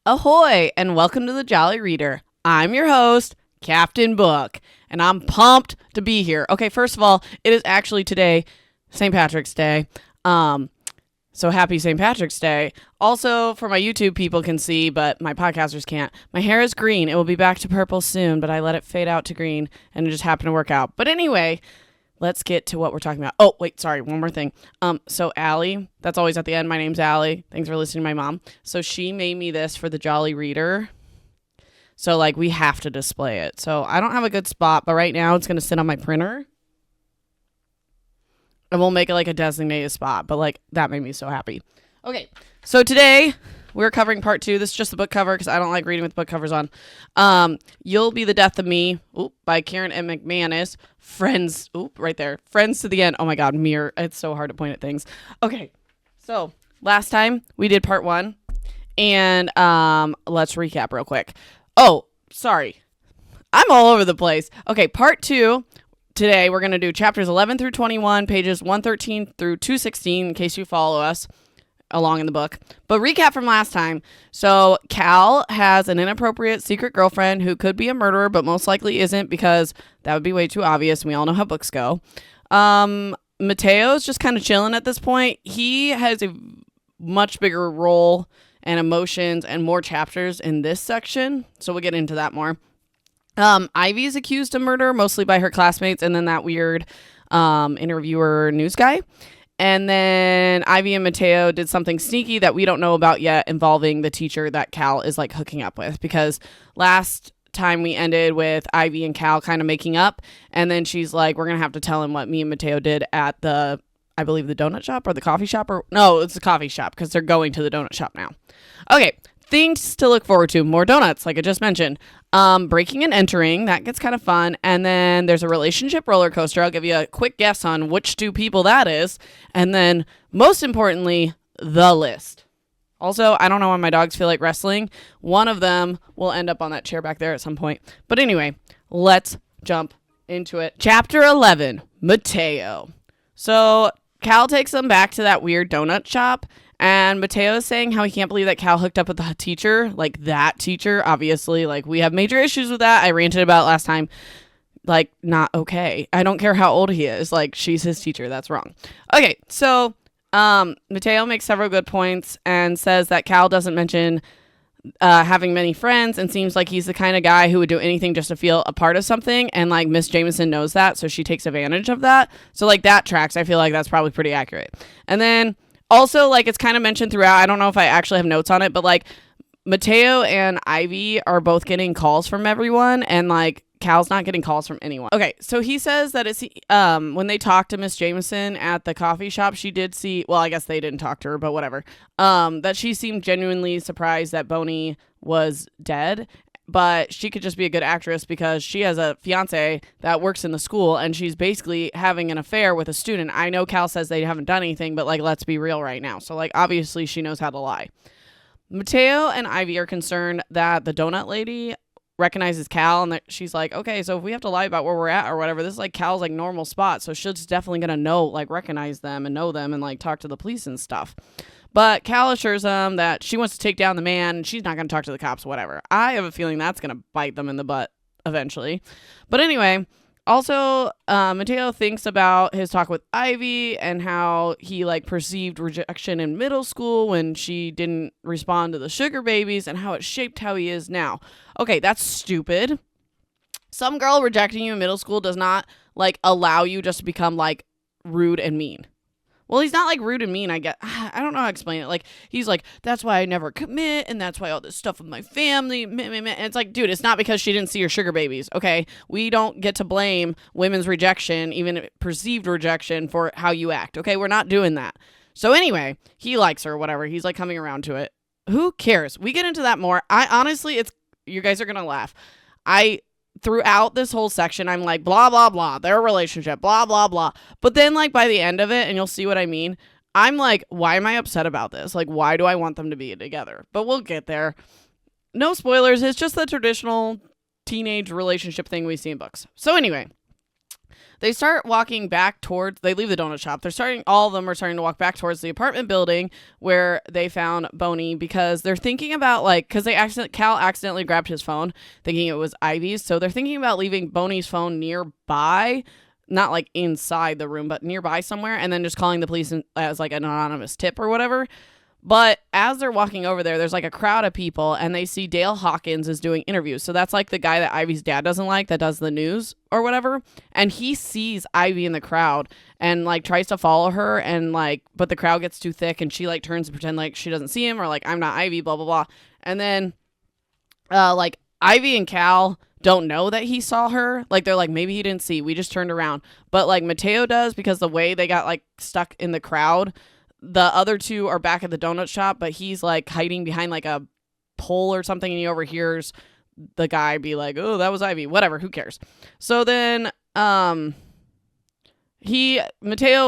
Ahoy, and welcome to the Jolly Reader. I'm your host, Captain Book, and I'm pumped to be here. Okay, first of all, it is actually today, St. Patrick's Day. So happy St. Patrick's Day. Also, for my YouTube people can see, but my podcasters can't. My hair is green. It will be back to purple soon, but I let it fade out to green, and it just happened to work out. But anyway, let's get to what we're talking about. Oh, wait, sorry, one more thing. So Allie, that's always at the end. My name's Allie. Thanks for listening to my mom. So she made me this for the Jolly Reader. So, we have to display it. So I don't have a good spot, but right now it's going to sit on my printer. And we'll make it a designated spot, but that made me so happy. Okay, so today we're covering part 2. This is just the book cover because I don't like reading with book covers on. You'll Be the Death of Me by Karen M. McManus. Friends, right there. Friends to the End. Oh my God, mirror. It's so hard to point at things. Okay, so last time we did part 1, and let's recap real quick. Oh, sorry. I'm all over the place. Okay, part 2. Today, we're going to do chapters 11 through 21, pages 113 through 216, in case you follow us along in the book. But recap from last time. So, Cal has an inappropriate secret girlfriend who could be a murderer, but most likely isn't because that would be way too obvious. We all know how books go. Mateo's just kind of chilling at this point. He has a much bigger role and emotions and more chapters in this section. So, we'll get into that more. Ivy is accused of murder, mostly by her classmates, and then that weird interviewer news guy. And then Ivy and Mateo did something sneaky that we don't know about yet involving the teacher that Cal is hooking up with, because last time we ended with Ivy and Cal kind of making up, and then she's like, we're gonna have to tell him what me and Mateo did at the, I believe, the donut shop or the coffee shop, or no, it's the coffee shop because they're going to the donut shop now. Okay, things to look forward to. More donuts, like I just mentioned. Breaking and entering, that gets kind of fun. And then there's a relationship roller coaster. I'll give you a quick guess on which 2 people that is. And then, most importantly, the list. Also, I don't know why my dogs feel like wrestling. One of them will end up on that chair back there at some point. But anyway, let's jump into it. Chapter 11, Mateo. So, Cal takes them back to that weird donut shop. And Mateo is saying how he can't believe that Cal hooked up with the teacher. That teacher, obviously. We have major issues with that. I ranted about it last time. Not okay. I don't care how old he is. She's his teacher. That's wrong. Okay, so Mateo makes several good points and says that Cal doesn't mention having many friends and seems like he's the kind of guy who would do anything just to feel a part of something. And, Miss Jameson knows that, so she takes advantage of that. So, that tracks. I feel like that's probably pretty accurate. And then also, it's kind of mentioned throughout. I don't know if I actually have notes on it, but, Mateo and Ivy are both getting calls from everyone, and, Cal's not getting calls from anyone. Okay, so he says that it's, when they talked to Miss Jameson at the coffee shop, she did see, well, I guess they didn't talk to her, but whatever, that she seemed genuinely surprised that Boney was dead. But she could just be a good actress because she has a fiance that works in the school and she's basically having an affair with a student. I know Cal says they haven't done anything, but let's be real right now. So obviously she knows how to lie. Mateo and Ivy are concerned that the donut lady recognizes Cal, and that she's like, okay, so if we have to lie about where we're at or whatever, this is Cal's normal spot. So she's definitely going to know, recognize them and know them and talk to the police and stuff. But Cal assures them that she wants to take down the man and she's not going to talk to the cops, whatever. I have a feeling that's going to bite them in the butt eventually. But anyway, also, Mateo thinks about his talk with Ivy and how he perceived rejection in middle school when she didn't respond to the sugar babies and how it shaped how he is now. Okay, that's stupid. Some girl rejecting you in middle school does not allow you just to become rude and mean. Well, he's not rude and mean, I guess. I don't know how to explain it. He's that's why I never commit, and that's why all this stuff with my family. And it's dude, it's not because she didn't see your sugar babies, okay? We don't get to blame women's rejection, even perceived rejection, for how you act, okay? We're not doing that. So anyway, he likes her, whatever. He's coming around to it. Who cares? We get into that more. I honestly, you guys are going to laugh. Throughout this whole section, I'm blah, blah, blah, their relationship, blah, blah, blah. But then, by the end of it, and you'll see what I mean, I'm why am I upset about this? Why do I want them to be together? But we'll get there. No spoilers. It's just the traditional teenage relationship thing we see in books. So anyway, they start walking back towards, they leave the donut shop. All of them are starting to walk back towards the apartment building where they found Boney, because they're thinking about because Cal accidentally grabbed his phone thinking it was Ivy's. So they're thinking about leaving Boney's phone nearby, not like inside the room, but nearby somewhere, and then just calling the police as like an anonymous tip or whatever. But as they're walking over there, there's like a crowd of people, and they see Dale Hawkins is doing interviews. So that's like the guy that Ivy's dad doesn't like, that does the news or whatever. And he sees Ivy in the crowd and like tries to follow her, and but the crowd gets too thick, and she like turns to pretend like she doesn't see him, or like, I'm not Ivy, blah, blah, blah. And then Ivy and Cal don't know that he saw her. Like, they're like, maybe he didn't see. We just turned around. But like Mateo does, because the way they got like stuck in the crowd. The other two are back at the donut shop, but he's like hiding behind like a pole or something, and he overhears the guy be like, oh, that was Ivy. Whatever, who cares? So then Mateo,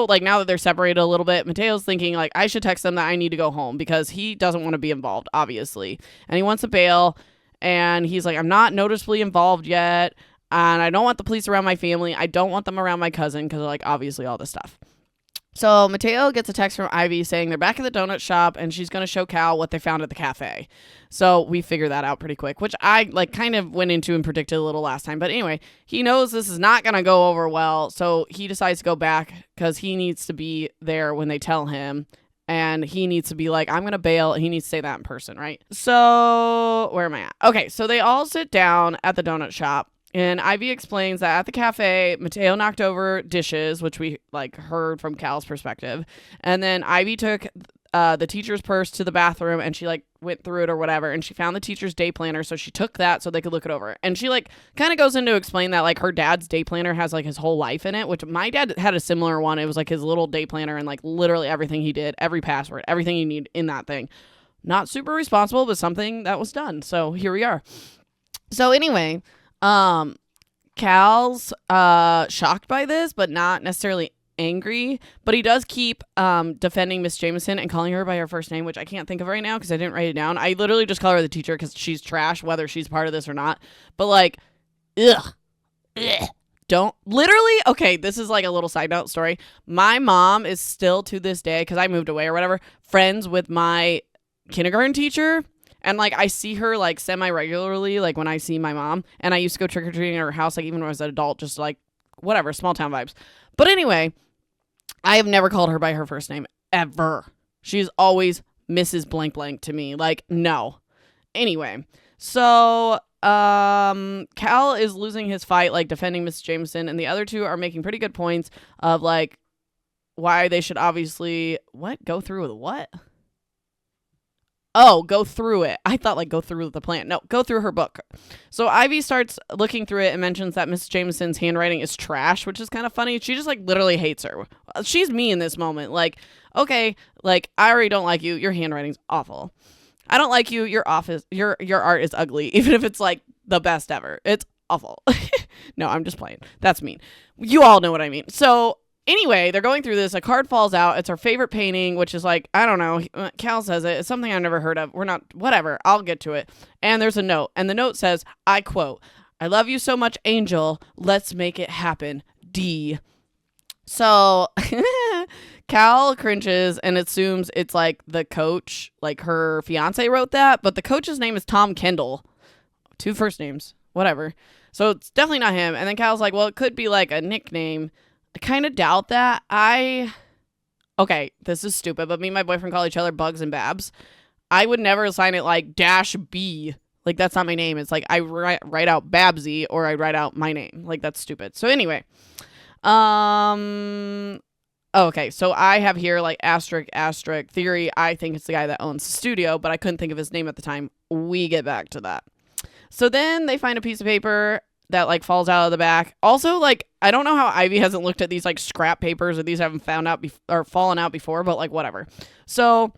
like, now that they're separated a little bit, Mateo's thinking like, I should text them that I need to go home, because he doesn't want to be involved, obviously. And he wants to bail, and he's like, I'm not noticeably involved yet, and I don't want the police around my family. I don't want them around my cousin, because like, obviously all this stuff. So Mateo gets a text from Ivy saying they're back at the donut shop, and she's going to show Cal what they found at the cafe. So we figure that out pretty quick, which I like kind of went into and predicted a little last time. But anyway, he knows this is not going to go over well. So he decides to go back, because he needs to be there when they tell him. And he needs to be like, I'm going to bail. He needs to say that in person, right? So where am I at? Okay, so they all sit down at the donut shop. And Ivy explains that at the cafe, Mateo knocked over dishes, which we like heard from Cal's perspective. And then Ivy took the teacher's purse to the bathroom, and she like went through it or whatever. And she found the teacher's day planner. So she took that so they could look it over. And she like kind of goes in to explain that like her dad's day planner has like his whole life in it, which my dad had a similar one. It was like his little day planner, and like literally everything he did, every password, everything you need in that thing. Not super responsible, but something that was done. So here we are. So anyway, Cal's shocked by this, but not necessarily angry. But he does keep defending Miss Jameson and calling her by her first name, which I can't think of right now because I didn't write it down. I literally just call her the teacher because she's trash, whether she's part of this or not. But like, ugh. Don't literally. Okay, this is like a little side note story. My mom is still to this day, because I moved away or whatever, friends with my kindergarten teacher. And, like, I see her, like, semi-regularly, like, when I see my mom. And I used to go trick-or-treating at her house, like, even when I was an adult, just, like, whatever, small-town vibes. But anyway, I have never called her by her first name, ever. She's always Mrs. Blank Blank to me. Like, no. Anyway, so Cal is losing his fight, like, defending Miss Jameson. And the other two are making pretty good points of, like, why they should obviously... What? Go through with what? Oh, go through it. I thought like go through the plan. No, go through her book. So Ivy starts looking through it and mentions that Miss Jameson's handwriting is trash, which is kind of funny. She just like literally hates her. She's me in this moment. Like, okay, like I already don't like you. Your handwriting's awful. I don't like you. Your art is ugly, even if it's like the best ever. It's awful. No, I'm just playing. That's mean. You all know what I mean. So anyway, they're going through this. A card falls out. It's her favorite painting, which is like, I don't know. Cal says it. It's something I've never heard of. We're not, whatever. I'll get to it. And there's a note. And the note says, I quote, I love you so much, Angel. Let's make it happen. D. So Cal cringes and assumes it's like the coach, like her fiance wrote that. But the coach's name is Tom Kendall. 2 first names. Whatever. So it's definitely not him. And then Cal's like, well, it could be like a nickname. I kind of doubt that. Okay, this is stupid, but me and my boyfriend call each other Bugs and Babs. I would never assign it like -B. Like, that's not my name. It's like I write out Babsy or I write out my name. Like, that's stupid. So anyway, okay, so I have here like asterisk theory. I think it's the guy that owns the studio, but I couldn't think of his name at the time. We get back to that. So then they find a piece of paper that like falls out of the back. Also, like, I don't know how Ivy hasn't looked at these like scrap papers, or these haven't found out or fallen out before, but like whatever. So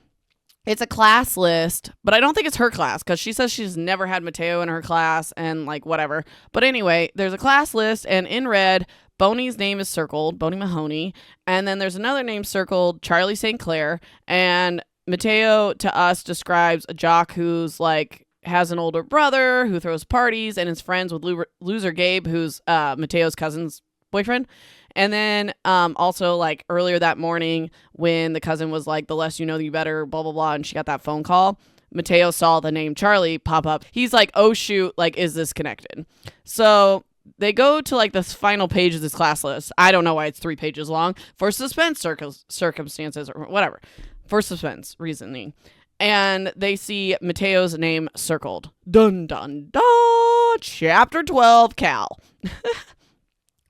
it's a class list, but I don't think it's her class because she says she's never had Mateo in her class and like whatever. But anyway, there's a class list, and in red, Boney's name is circled, Boney Mahoney, and then there's another name circled, Charlie St. Clair, and Mateo to us describes a jock who's like has an older brother who throws parties and is friends with loser Gabe, who's Mateo's cousin's boyfriend. And then also like earlier that morning when the cousin was like, the less you know, the better, blah, blah, blah. And she got that phone call. Mateo saw the name Charlie pop up. He's like, oh, shoot, like, is this connected? So they go to like the final page of this class list. I don't know why it's 3 pages long for suspense circumstances or whatever. For suspense reasoning. And they see Mateo's name circled. Dun, dun, dun. Chapter 12, Cal.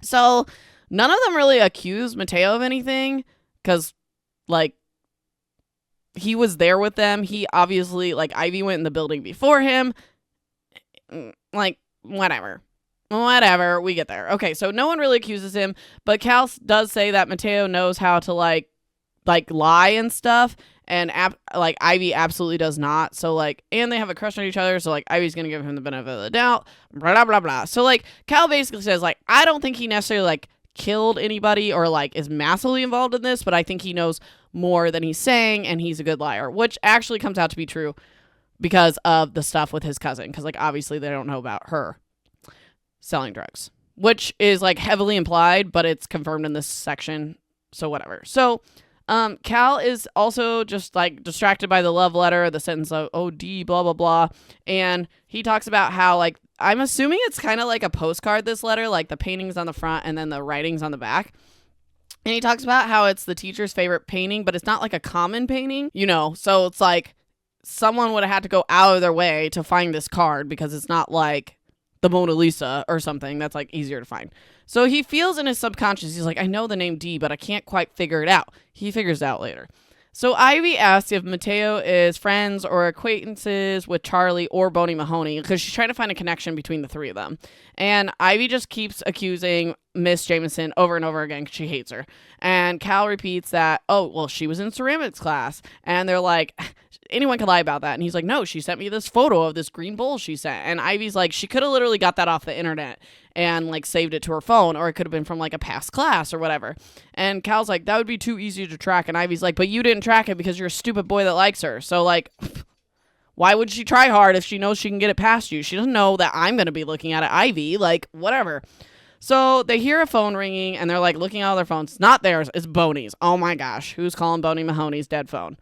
So none of them really accuse Mateo of anything because, like, he was there with them. He obviously, like, Ivy went in the building before him. Like, whatever. Whatever. We get there. Okay, so no one really accuses him, but Cal does say that Mateo knows how to, like lie and stuff, and like Ivy absolutely does not. So like, and they have a crush on each other, so like Ivy's gonna give him the benefit of the doubt, blah blah blah blah. So like Cal basically says like, I don't think he necessarily like killed anybody or like is massively involved in this, but I think he knows more than he's saying, and he's a good liar, which actually comes out to be true because of the stuff with his cousin, because like obviously they don't know about her selling drugs, which is like heavily implied, but it's confirmed in this section, so whatever. So Cal is also just like distracted by the love letter, the sentence of OD, blah, blah, blah. And he talks about how like, I'm assuming it's kind of like a postcard, this letter, like the paintings on the front and then the writings on the back. And he talks about how it's the teacher's favorite painting, but it's not like a common painting, you know? So it's like someone would have had to go out of their way to find this card because it's not like the Mona Lisa or something that's like easier to find. So he feels in his subconscious, he's like, I know the name D, but I can't quite figure it out. He figures it out later. So Ivy asks if Mateo is friends or acquaintances with Charlie or Boney Mahoney because she's trying to find a connection between the three of them. And Ivy just keeps accusing Miss Jameson over and over again because she hates her. And Cal repeats that, oh, well, she was in ceramics class. And they're like, anyone can lie about that. And he's like, no, she sent me this photo of this green bowl she sent. And Ivy's like, she could have literally got that off the internet and like saved it to her phone, or it could have been from like a past class or whatever. And Cal's like, that would be too easy to track. And Ivy's like, but you didn't track it because you're a stupid boy that likes her. So like, why would she try hard if she knows she can get it past you? She doesn't know that I'm going to be looking at it, Ivy, like whatever. So they hear a phone ringing and they're like looking at all their phones. It's not theirs. It's Boney's. Oh my gosh. Who's calling Boney Mahoney's dead phone?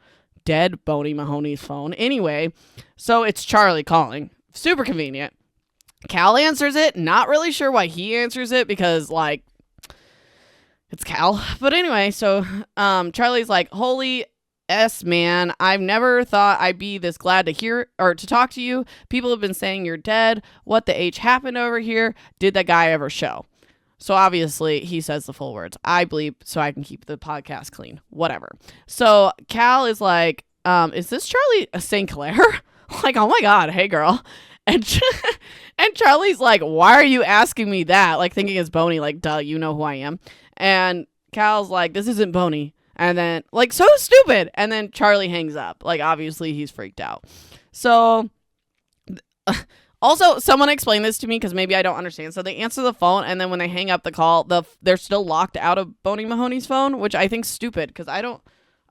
Dead Boney Mahoney's phone. Anyway, so it's Charlie calling. Super convenient. Cal answers it. Not really sure why he answers it because, like, it's Cal. But anyway, so Charlie's like, holy S, man. I've never thought I'd be this glad to hear or to talk to you. People have been saying you're dead. What the H happened over here? Did that guy ever show? So obviously he says the full words. I bleep so I can keep the podcast clean. Whatever. So Cal is like, is this Charlie St. Clair? Like, oh my God. Hey, girl. And Charlie's like, why are you asking me that? Like thinking it's Boney, like, duh, you know who I am. And Cal's like, this isn't Boney. And then like, so stupid. And then Charlie hangs up. Like, obviously he's freaked out. So also someone explain this to me because maybe I don't understand. So they answer the phone and then when they hang up the call, they're still locked out of Boney Mahoney's phone, which I think's stupid because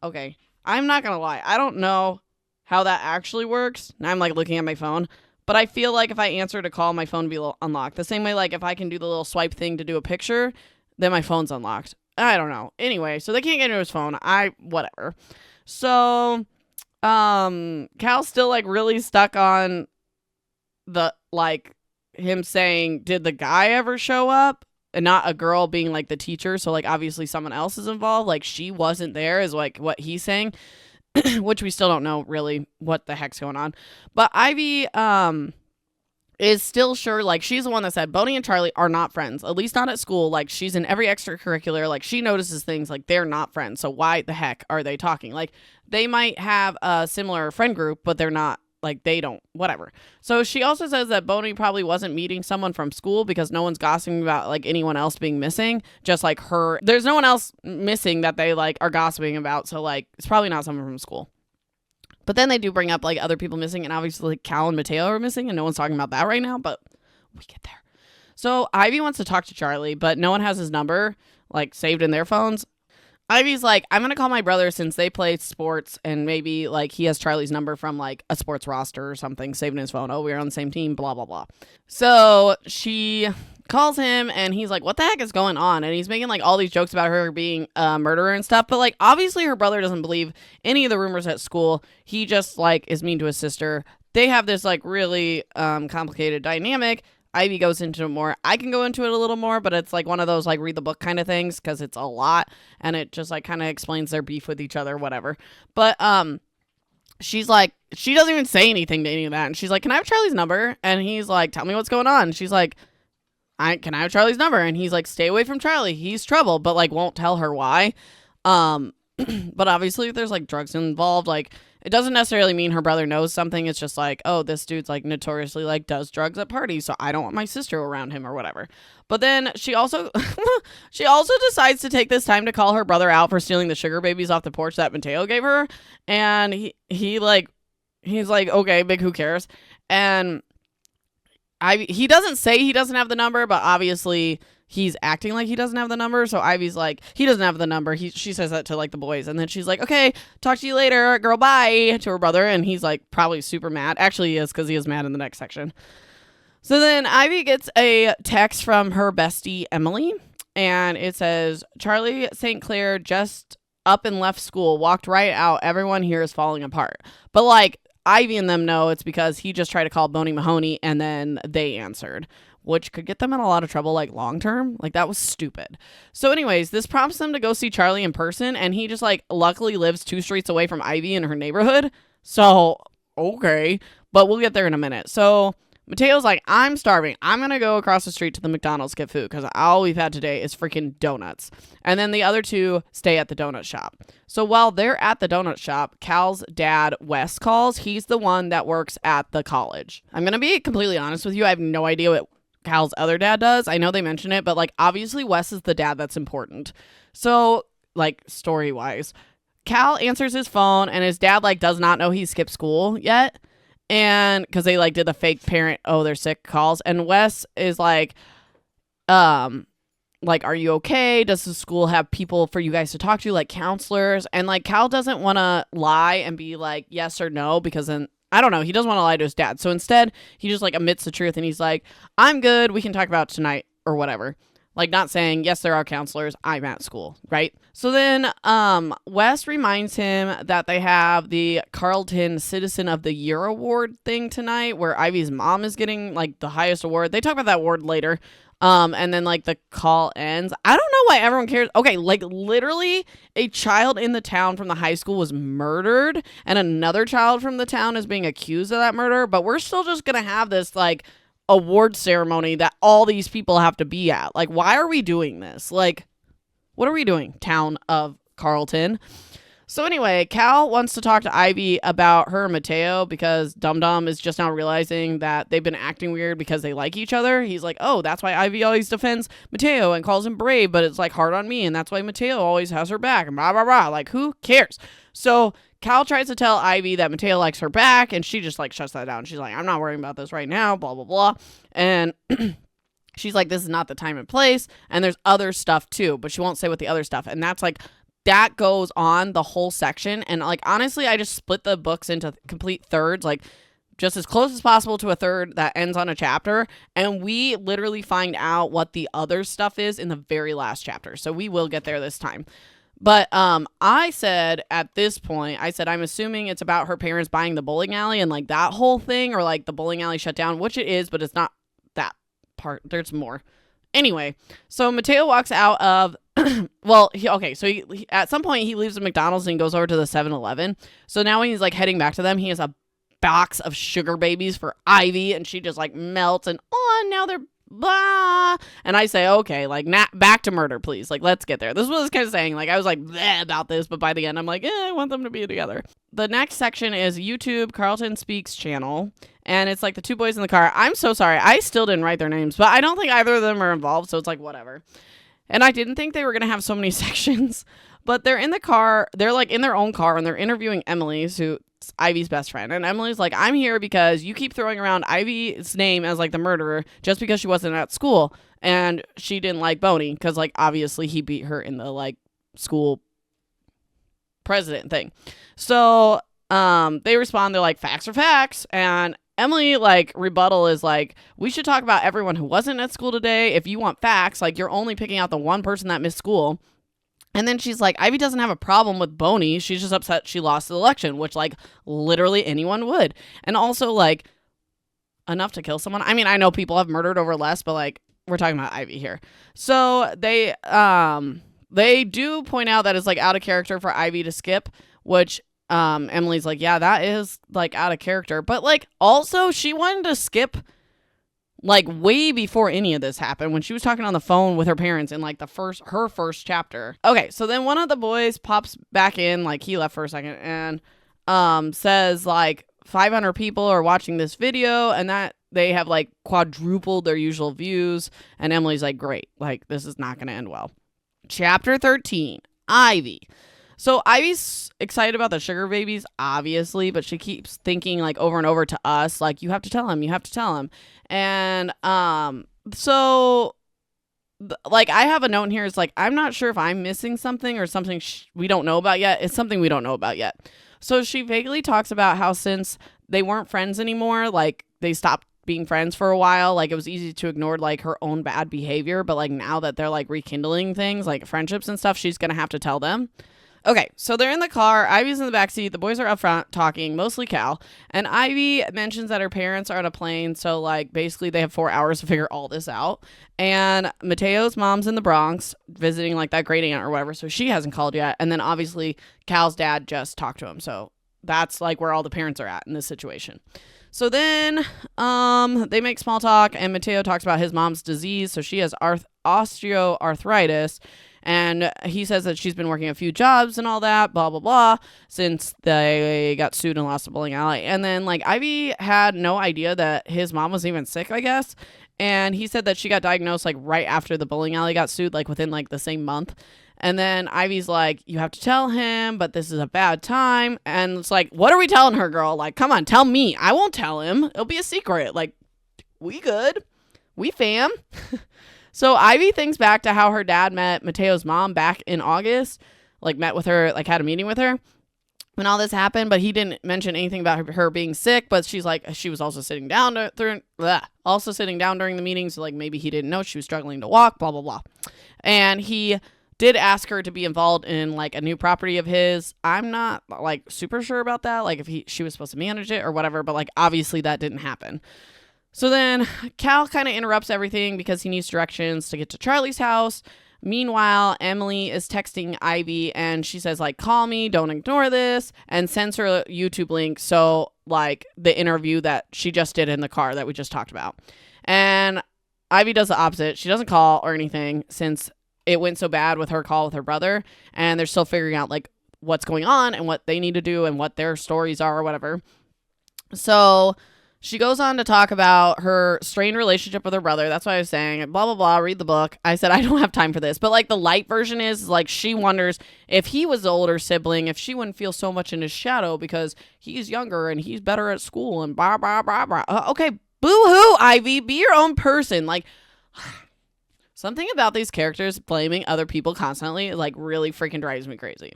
okay, I'm not going to lie. I don't know how that actually works. Now I'm like looking at my phone. But I feel like if I answered a call, my phone would be unlocked. The same way, like, if I can do the little swipe thing to do a picture, then my phone's unlocked. I don't know. Anyway, so they can't get into his phone. Whatever. So, Cal's still, like, really stuck on the, like, him saying, did the guy ever show up? And not a girl being, like, the teacher. So, like, obviously someone else is involved. Like, she wasn't there is, like, what he's saying. Which we still don't know really what the heck's going on. But Ivy is still sure, like, she's the one that said Boney and Charlie are not friends, at least not at school. Like, she's in every extracurricular. Like, she notices things like they're not friends. So why the heck are they talking? Like, they might have a similar friend group, but they're not. Like, they don't, whatever. So she also says that Boney probably wasn't meeting someone from school because no one's gossiping about, like, anyone else being missing. Just, like, her. There's no one else missing that they, like, are gossiping about. So, like, it's probably not someone from school. But then they do bring up, like, other people missing. And obviously, like, Cal and Mateo are missing. And no one's talking about that right now. But we get there. So Ivy wants to talk to Charlie. But no one has his number, like, saved in their phones. Ivy's like, I'm going to call my brother since they play sports and maybe like he has Charlie's number from like a sports roster or something saved in his phone. Oh, we're on the same team, blah, blah, blah. So she calls him and he's like, what the heck is going on? And he's making like all these jokes about her being a murderer and stuff. But like, obviously her brother doesn't believe any of the rumors at school. He just like is mean to his sister. They have this like really complicated dynamic. Ivy goes into it more. I can go into it a little more, but it's like one of those like read the book kind of things because it's a lot and it just like kind of explains their beef with each other, whatever. But she's like, she doesn't even say anything to any of that. And she's like, can I have Charlie's number? And he's like, tell me what's going on. And she's like, can I have Charlie's number? And he's like, stay away from Charlie. He's trouble, but like won't tell her why. But obviously if there's like drugs involved, like it doesn't necessarily mean her brother knows something. It's just like, oh, this dude's like notoriously like does drugs at parties, so I don't want my sister around him or whatever. But then she also decides to take this time to call her brother out for stealing the sugar babies off the porch that Mateo gave her. And he's like, okay, big who cares? And he doesn't say he doesn't have the number, but obviously he's acting like he doesn't have the number. So Ivy's like, he doesn't have the number. She says that to like the boys. And then she's like, okay, talk to you later, girl, bye, to her brother. And he's like probably super mad. Actually, he is, because he is mad in the next section. So then Ivy gets a text from her bestie, Emily. And it says, Charlie St. Clair just up and left school, walked right out. Everyone here is falling apart. But like Ivy and them know it's because he just tried to call Boney Mahoney and then they answered, which could get them in a lot of trouble, like long term. Like that was stupid. So anyways, this prompts them to go see Charlie in person. And he just like luckily lives 2 streets away from Ivy in her neighborhood. So, okay, but we'll get there in a minute. So Mateo's like, I'm starving. I'm going to go across the street to the McDonald's, get food, because all we've had today is freaking donuts. And then the other 2 stay at the donut shop. So while they're at the donut shop, Cal's dad, Wes, calls. He's the one that works at the college. I'm going to be completely honest with you. I have no idea what Cal's other dad does. I know they mention it, but like obviously Wes is the dad that's important. So like story-wise, Cal answers his phone and his dad like does not know he skipped school yet. And because they like did the fake parent, oh, they're sick calls. And Wes is like, are you okay? Does the school have people for you guys to talk to, like counselors? And like Cal doesn't want to lie and be like yes or no, because then I don't know, he doesn't want to lie to his dad. So instead he just like admits the truth and he's like, I'm good, we can talk about it tonight or whatever. Like not saying, yes, there are counselors, I'm at school, right? So then Wes reminds him that they have the Carlton Citizen of the Year award thing tonight where Ivy's mom is getting like the highest award. They talk about that award later. And then like the call ends. I don't know why everyone cares. Okay, like literally a child in the town from the high school was murdered and another child from the town is being accused of that murder, but we're still just gonna have this like award ceremony that all these people have to be at. Like, why are we doing this? Like, what are we doing, town of Carlton? So anyway, Cal wants to talk to Ivy about her and Mateo because Dum Dum is just now realizing that they've been acting weird because they like each other. He's like, oh, that's why Ivy always defends Mateo and calls him brave, but it's like hard on me, and that's why Mateo always has her back, and blah, blah, blah. Like, who cares? So Cal tries to tell Ivy that Mateo likes her back, and she just like shuts that down. She's like, I'm not worrying about this right now, blah, blah, blah. And she's like, this is not the time and place, and there's other stuff too, but she won't say what the other stuff. And that's like, that goes on the whole section. And like, honestly, I just split the books into complete thirds, like just as close as possible to a third that ends on a chapter. And we literally find out what the other stuff is in the very last chapter. So we will get there this time. But I said at this point, I'm assuming it's about her parents buying the bowling alley and like that whole thing, or like the bowling alley shut down, which it is, but it's not that part. There's more. Anyway, so Mateo walks out of well, he at some point he leaves the McDonald's and goes over to the 7-Eleven. So now when he's like heading back to them, he has a box of sugar babies for Ivy, and she just like melts and now they're blah. And I say, okay, like back to murder, please. Like, let's get there. This was kind of saying, like, I was like bleh about this, but by the end I'm like, I want them to be together. The next section is YouTube Carlton Speaks channel. And it's like the 2 boys in the car. I'm so sorry. I still didn't write their names, but I don't think either of them are involved. So it's like, whatever. And I didn't think they were going to have so many sections, but they're in the car. They're like in their own car and they're interviewing Emily, who's Ivy's best friend. And Emily's like, I'm here because you keep throwing around Ivy's name as like the murderer just because she wasn't at school. And she didn't like Boney because like obviously he beat her in the like school president thing. So they respond, they're like, facts are facts. And Emily, like, rebuttal is like, we should talk about everyone who wasn't at school today. If you want facts, like, you're only picking out the one person that missed school. And then she's like, Ivy doesn't have a problem with Boney. She's just upset she lost the election, which, like, literally anyone would. And also, like, enough to kill someone. I mean, I know people have murdered over less, but, like, we're talking about Ivy here. So they do point out that it's, like, out of character for Ivy to skip, which Emily's like, yeah, that is, like, out of character. But, like, also she wanted to skip, like, way before any of this happened, when she was talking on the phone with her parents in, like, her first chapter. Okay, so then one of the boys pops back in, like, he left for a second, and says, like, 500 people are watching this video, and that they have, like, quadrupled their usual views. And Emily's like, great, like, this is not gonna end well. Chapter 13, Ivy. So Ivy's excited about the sugar babies, obviously, but she keeps thinking, like, over and over to us, like, you have to tell him. And so like, I have a note in here. It's like, I'm not sure if I'm missing something or something we don't know about yet. It's something we don't know about yet. So she vaguely talks about how since they weren't friends anymore, like, they stopped being friends for a while, like, it was easy to ignore, like, her own bad behavior, but, like, now that they're, like, rekindling things, like friendships and stuff, she's gonna have to tell them. Okay, so they're in the car. Ivy's in the backseat. The boys are up front talking, mostly Cal. And Ivy mentions that her parents are on a plane, so, like, basically they have 4 hours to figure all this out. And Mateo's mom's in the Bronx visiting, like, that great aunt or whatever, so she hasn't called yet. And then obviously Cal's dad just talked to him, so that's, like, where all the parents are at in this situation. So then they make small talk, and Mateo talks about his mom's disease. So she has osteoarthritis. And he says that she's been working a few jobs and all that, blah, blah, blah, since they got sued and lost a bowling alley. And then, like, Ivy had no idea that his mom was even sick, I guess. And he said that she got diagnosed, like, right after the bowling alley got sued, like, within, like, the same month. And then Ivy's like, you have to tell him, but this is a bad time. And it's like, what are we telling her, girl? Like, come on, tell me. I won't tell him. It'll be a secret. Like, we good. We fam. So Ivy thinks back to how her dad met Mateo's mom back in August, like, met with her, like, had a meeting with her when all this happened, but he didn't mention anything about her being sick. But she's like, she was also sitting down during the meeting, so, like, maybe he didn't know she was struggling to walk, blah, blah, blah. And he did ask her to be involved in, like, a new property of his. I'm not, like, super sure about that, like, if she was supposed to manage it or whatever, but, like, obviously that didn't happen. So then Cal kind of interrupts everything because he needs directions to get to Charlie's house. Meanwhile, Emily is texting Ivy, and she says, like, call me, don't ignore this, and sends her a YouTube link. So, like, the interview that she just did in the car that we just talked about. And Ivy does the opposite. She doesn't call or anything since it went so bad with her call with her brother, and they're still figuring out, like, what's going on and what they need to do and what their stories are or whatever. So she goes on to talk about her strained relationship with her brother. That's what I was saying. Blah, blah, blah. Read the book. I said, I don't have time for this. But, like, the light version is, like, she wonders if he was the older sibling, if she wouldn't feel so much in his shadow because he's younger and he's better at school and blah, blah, blah, blah. Okay, boo-hoo, Ivy. Be your own person. Like, something about these characters blaming other people constantly, like, really freaking drives me crazy.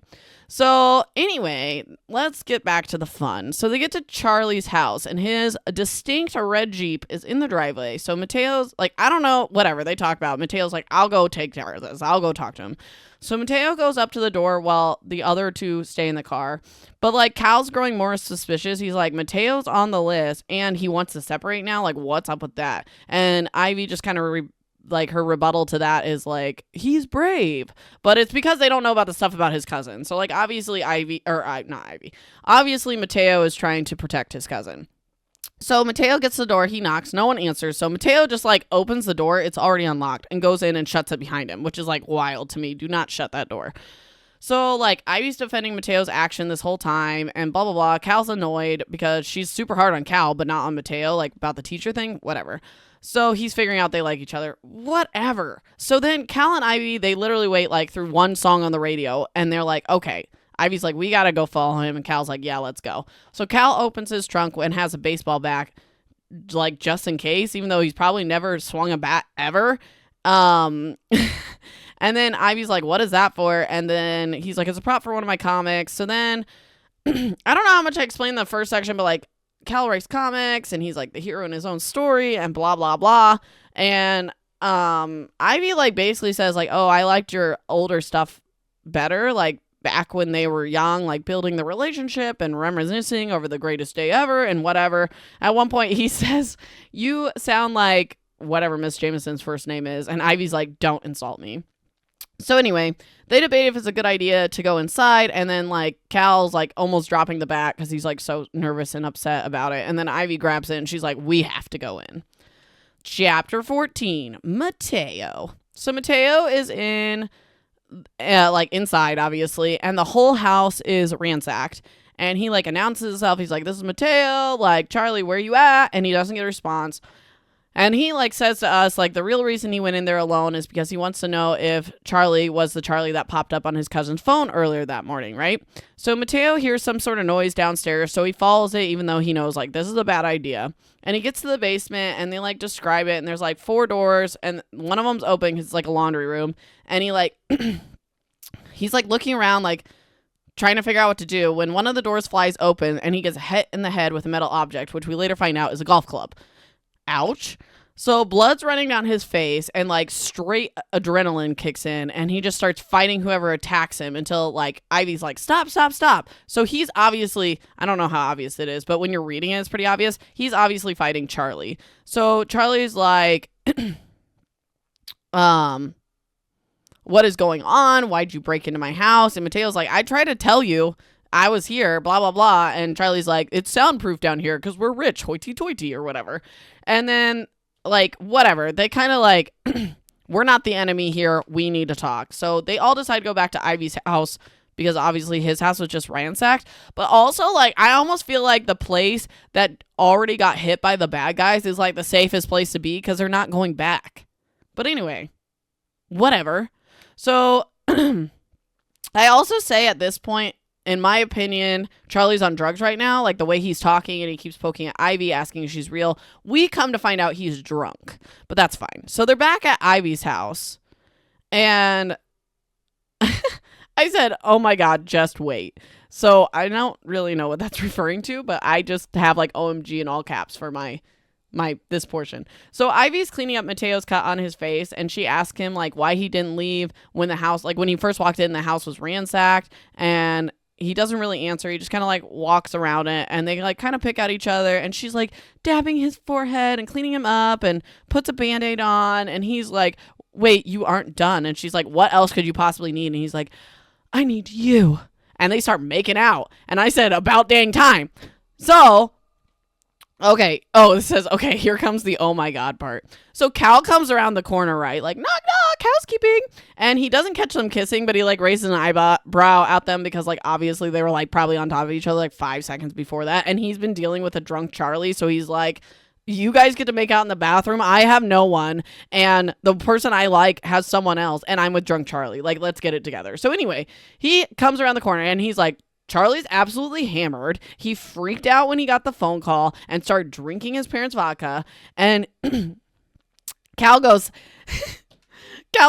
So anyway, let's get back to the fun. So they get to Charlie's house, and his distinct red Jeep is in the driveway. So Mateo's like, I don't know, whatever they talk about. Mateo's like, I'll go take care of this. I'll go talk to him. So Mateo goes up to the door while the other two stay in the car. But, like, Cal's growing more suspicious. He's like, Mateo's on the list, and he wants to separate now. Like, what's up with that? And Ivy just kind of like, her rebuttal to that is like, he's brave, but it's because they don't know about the stuff about his cousin. So, like, obviously obviously Mateo is trying to protect his cousin. So Mateo gets the door, he knocks, no one answers. So Mateo just, like, opens the door, it's already unlocked, and goes in and shuts it behind him, which is, like, wild to me. Do not shut that door. So, like, Ivy's defending Mateo's action this whole time, and blah, blah, blah. Cal's annoyed because she's super hard on Cal, but not on Mateo, like, about the teacher thing, whatever. So he's figuring out they like each other. Whatever. So then Cal and Ivy, they literally wait, like, through one song on the radio, and they're like, okay. Ivy's like, we gotta go follow him, and Cal's like, yeah, let's go. So Cal opens his trunk and has a baseball bat, like, just in case, even though he's probably never swung a bat ever. And then Ivy's like, what is that for? And then he's like, it's a prop for one of my comics. So then I don't know how much I explained in the first section, but, like, Cal writes comics and he's like the hero in his own story and blah, blah, blah. And Ivy like basically says like, oh, I liked your older stuff better, like back when they were young, like building the relationship and reminiscing over the greatest day ever and whatever. At one point he says, you sound like whatever Miss Jameson's first name is. And Ivy's like, don't insult me. So anyway, they debate if it's a good idea to go inside, and then like Cal's like almost dropping the bat because he's like so nervous and upset about it. And then Ivy grabs it and she's like, we have to go in. Chapter 14, Mateo. So Mateo is in like inside, obviously, and the whole house is ransacked. And he like announces himself. He's like, this is Mateo, like, Charlie, where you at? And he doesn't get a response. And he like says to us, like, the real reason he went in there alone is because he wants to know if Charlie was the Charlie that popped up on his cousin's phone earlier that morning, right? So Mateo hears some sort of noise downstairs, so he follows it even though he knows, like, this is a bad idea. And he gets to the basement, and they, like, describe it, and there's, like, 4 doors, and one of them's open because it's, like, a laundry room. And he, like, he's, like, looking around, like, trying to figure out what to do when one of the doors flies open, and he gets hit in the head with a metal object, which we later find out is a golf club. Ouch. So blood's running down his face and like straight adrenaline kicks in and he just starts fighting whoever attacks him until like Ivy's like, stop, stop, stop. So he's obviously, I don't know how obvious it is, but when you're reading it, it's pretty obvious. He's obviously fighting Charlie. So Charlie's like, what is going on? Why'd you break into my house? And Mateo's like, I tried to tell you I was here, blah, blah, blah. And Charlie's like, it's soundproof down here because we're rich, hoity-toity or whatever. And then, like, whatever. They kind of like, we're not the enemy here. We need to talk. So they all decide to go back to Ivy's house because obviously his house was just ransacked. But also, like, I almost feel like the place that already got hit by the bad guys is, like, the safest place to be because they're not going back. But anyway, whatever. So I also say at this point, in my opinion, Charlie's on drugs right now. Like the way he's talking and he keeps poking at Ivy, asking if she's real. We come to find out he's drunk, but that's fine. So they're back at Ivy's house and I said, oh my God, just wait. So I don't really know what that's referring to, but I just have like OMG in all caps for my this portion. So Ivy's cleaning up Mateo's cut on his face and she asked him like why he didn't leave when the house, like when he first walked in, the house was ransacked, and he doesn't really answer. He just kind of like walks around it and they like kind of pick at each other. And she's like dabbing his forehead and cleaning him up and puts a Band-Aid on. And he's like, wait, you aren't done. And she's like, what else could you possibly need? And he's like, I need you. And they start making out. And I said, about dang time. So, okay. Oh, it says, okay, here comes the oh my God part. So Cal comes around the corner, right? Like, knock, knock, housekeeping. And he doesn't catch them kissing, but he like raises an eyebrow at them because like obviously they were like probably on top of each other like 5 seconds before that. And he's been dealing with a drunk Charlie. So he's like, you guys get to make out in the bathroom. I have no one. And the person I like has someone else. And I'm with drunk Charlie. Like, let's get it together. So anyway, he comes around the corner and he's like, Charlie's absolutely hammered. He freaked out when he got the phone call and started drinking his parents' vodka. And Cal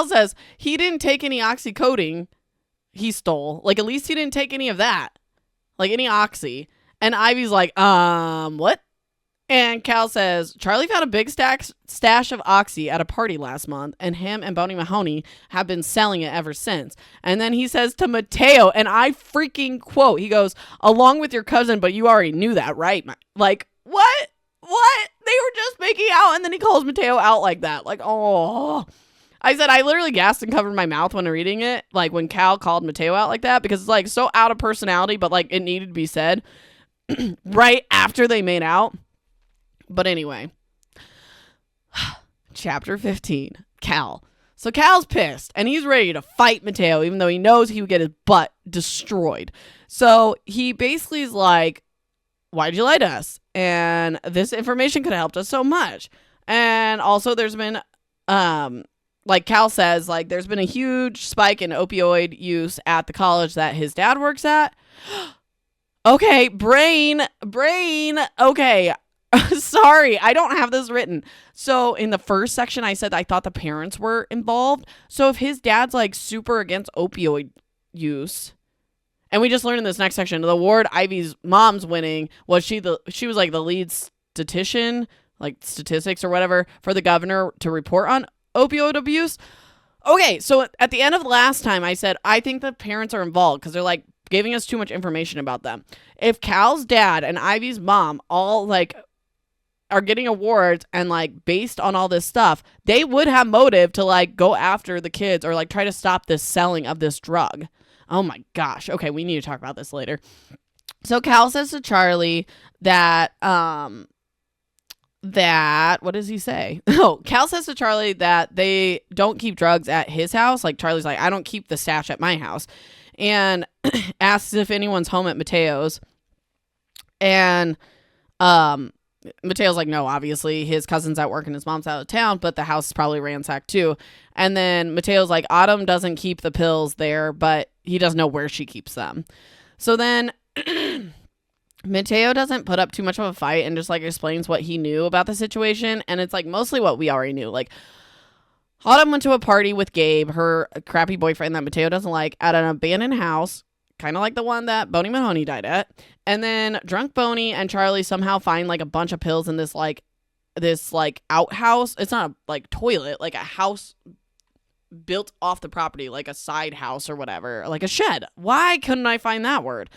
says he didn't take any oxycodone he stole. Like, at least he didn't take any of that. Like, any oxy. And Ivy's like, what? And Cal says, Charlie found a big stash of oxy at a party last month, and him and Boney Mahoney have been selling it ever since. And then he says to Mateo, and I freaking quote, he goes, along with your cousin, but you already knew that, right? Like, what? What? They were just making out, and then he calls Mateo out like that. Like, oh. I said I literally gasped and covered my mouth when reading it, like when Cal called Mateo out like that, because it's like so out of personality, but like it needed to be said right after they made out. But anyway, chapter 15, Cal. So Cal's pissed and he's ready to fight Mateo, even though he knows he would get his butt destroyed. So he basically is like, why'd you lie to us? And this information could have helped us so much. And also there's been, like Cal says, like there's been a huge spike in opioid use at the college that his dad works at. Okay, brain. Okay. Sorry, I don't have this written. So in the first section, I said I thought the parents were involved. So if his dad's like super against opioid use And we just learned in this next section, the award Ivy's mom's winning was she was like the lead statistician, like statistics or whatever, for the governor to report on opioid abuse. Okay, so at the end of last time, I said, I think the parents are involved because they're like giving us too much information about them. If Cal's dad and Ivy's mom all like are getting awards and like based on all this stuff, they would have motive to like go after the kids or like try to stop this selling of this drug. Oh my gosh. Okay, we need to talk about this later. So Cal says to Charlie that what does he say? Oh, Cal says to Charlie that they don't keep drugs at his house. Like Charlie's like, I don't keep the stash at my house. And asks if anyone's home at Mateo's. And Mateo's like, no, obviously his cousin's at work and his mom's out of town, but the house is probably ransacked too. And then Mateo's like, Autumn doesn't keep the pills there, but he doesn't know where she keeps them. So then Mateo doesn't put up too much of a fight and just like explains what he knew about the situation. And it's like mostly what we already knew. Like Autumn went to a party with Gabe, her crappy boyfriend that Mateo doesn't like, at an abandoned house, kind of like the one that Boney Mahoney died at. And then drunk Boney and Charlie somehow find like a bunch of pills in this outhouse. It's not a like toilet, like a house built off the property, like a side house or whatever, like a shed. Why couldn't I find that word?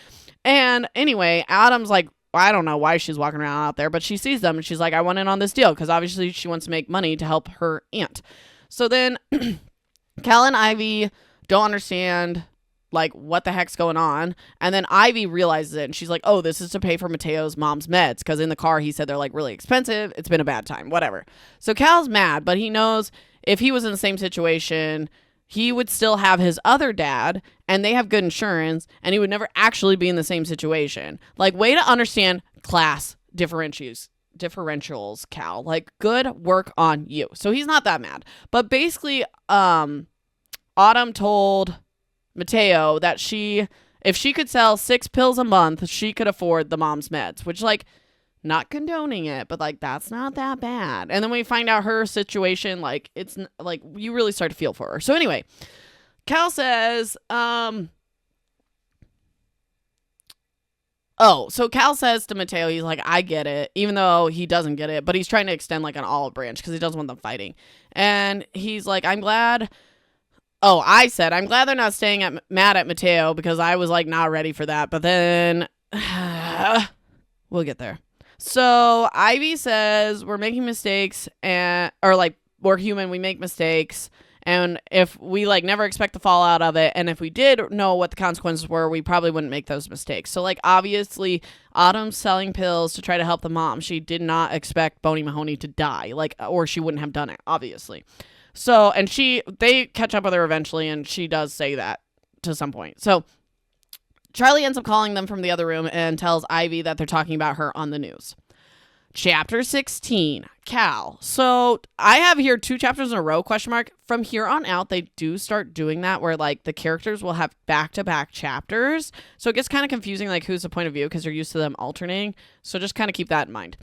And anyway, Adam's like, I don't know why she's walking around out there, but she sees them and she's like, I want in on this deal because obviously she wants to make money to help her aunt. So then Cal and Ivy don't understand like what the heck's going on, and then Ivy realizes it and she's like, oh, this is to pay for Mateo's mom's meds because in the car he said they're like really expensive, it's been a bad time, whatever. So Cal's mad, but he knows if he was in the same situation he would still have his other dad and they have good insurance and he would never actually be in the same situation. Like, way to understand class differentials, Cal. Like, good work on you. So he's not that mad, but basically Autumn told Mateo that if she could sell 6 pills a month, she could afford the mom's meds, which, like, not condoning it, but like that's not that bad. And then we find out her situation, like it's like you really start to feel for her. So anyway, Cal says so Cal says to Mateo, he's like, I get it, even though he doesn't get it, but he's trying to extend like an olive branch because he doesn't want them fighting. And he's like, I'm glad they're not staying mad at Mateo because I was like not ready for that. But then we'll get there. So Ivy says we're making mistakes or like we're human, we make mistakes. And if we like never expect the fallout of it, and if we did know what the consequences were, we probably wouldn't make those mistakes. So like obviously Autumn's selling pills to try to help the mom. She did not expect Boney Mahoney to die, like, or she wouldn't have done it, obviously. So, and they catch up with her eventually, and she does say that to some point. So Charlie ends up calling them from the other room and tells Ivy that they're talking about her on the news. Chapter 16, Cal. So I have here 2 chapters in a row, ? From here on out, they do start doing that where like the characters will have back-to-back chapters. So it gets kind of confusing, like who's the point of view, because you're used to them alternating. So just kind of keep that in mind.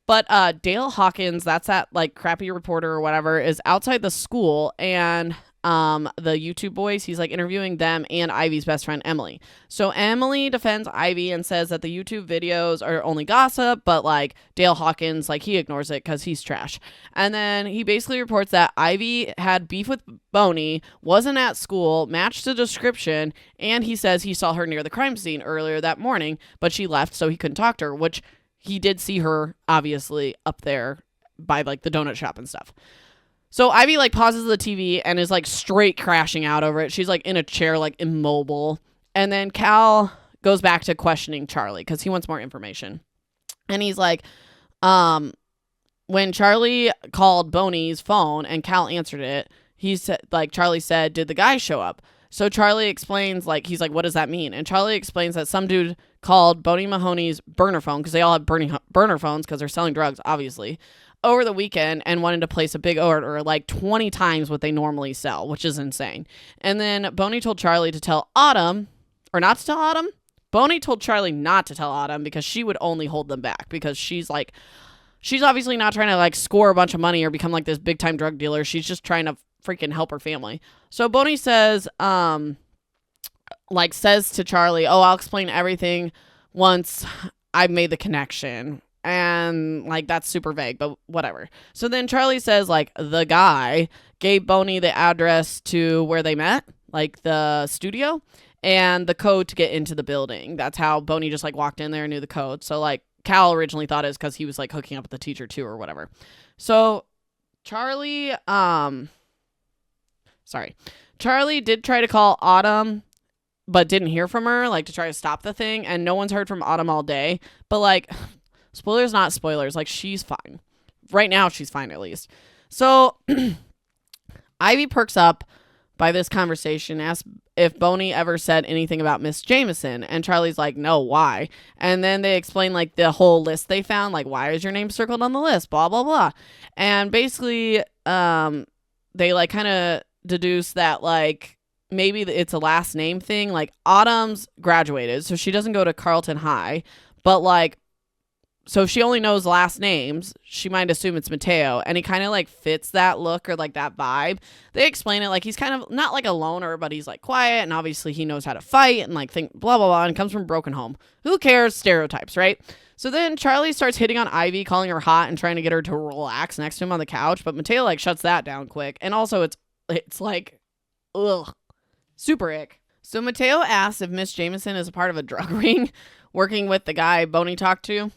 But Dale Hawkins, that's that like crappy reporter or whatever, is outside the school, and the YouTube boys, he's like interviewing them and Ivy's best friend Emily. So Emily defends Ivy and says that the YouTube videos are only gossip, but like Dale Hawkins, like he ignores it because he's trash. And then he basically reports that Ivy had beef with Boney, wasn't at school, matched the description, and he says he saw her near the crime scene earlier that morning, but she left so he couldn't talk to her, which he did see her obviously up there by like the donut shop and stuff. So Ivy like pauses the TV and is like straight crashing out over it. She's like in a chair, like immobile. And then Cal goes back to questioning Charlie because he wants more information. And he's like, when Charlie called Boney's phone and Cal answered it, he said, like, Charlie said, did the guy show up? So Charlie explains, like, he's like, what does that mean? And Charlie explains that some dude called Boney Mahoney's burner phone, because they all have burner phones because they're selling drugs, obviously, over the weekend and wanted to place a big order, like 20 times what they normally sell, which is insane. And then Boney told Charlie to tell Autumn, or not to tell Autumn. Boney told Charlie not to tell Autumn because she would only hold them back because she's obviously not trying to like score a bunch of money or become like this big time drug dealer. She's just trying to freaking help her family. So Boney says, like says to Charlie, oh, I'll explain everything once I've made the connection. And like that's super vague, but whatever. So then Charlie says like the guy gave Boney the address to where they met, like the studio, and the code to get into the building. That's how Boney just like walked in there and knew the code. So like Cal originally thought it was because he was like hooking up with the teacher too or whatever. So Charlie did try to call Autumn, but didn't hear from her, like to try to stop the thing, and no one's heard from Autumn all day. But like, spoilers not spoilers, like she's fine. Right now she's fine at least. So Ivy perks up by this conversation, asks if Boney ever said anything about Miss Jameson, and Charlie's like, no, why? And then they explain like the whole list they found, like why is your name circled on the list, blah blah blah. And basically they like kind of deduce that like maybe it's a last name thing. Like Autumn's graduated, so she doesn't go to Carlton High, but like, so if she only knows last names, she might assume it's Mateo, and he kind of like fits that look or like that vibe. They explain it like he's kind of not like a loner, but he's like quiet, and obviously he knows how to fight and like think blah blah blah, and comes from a broken home. Who cares? Stereotypes, right? So then Charlie starts hitting on Ivy, calling her hot and trying to get her to relax next to him on the couch, but Mateo like shuts that down quick, and also it's like, ugh, super ick. So Mateo asks if Miss Jameson is a part of a drug ring working with the guy Boney talked to.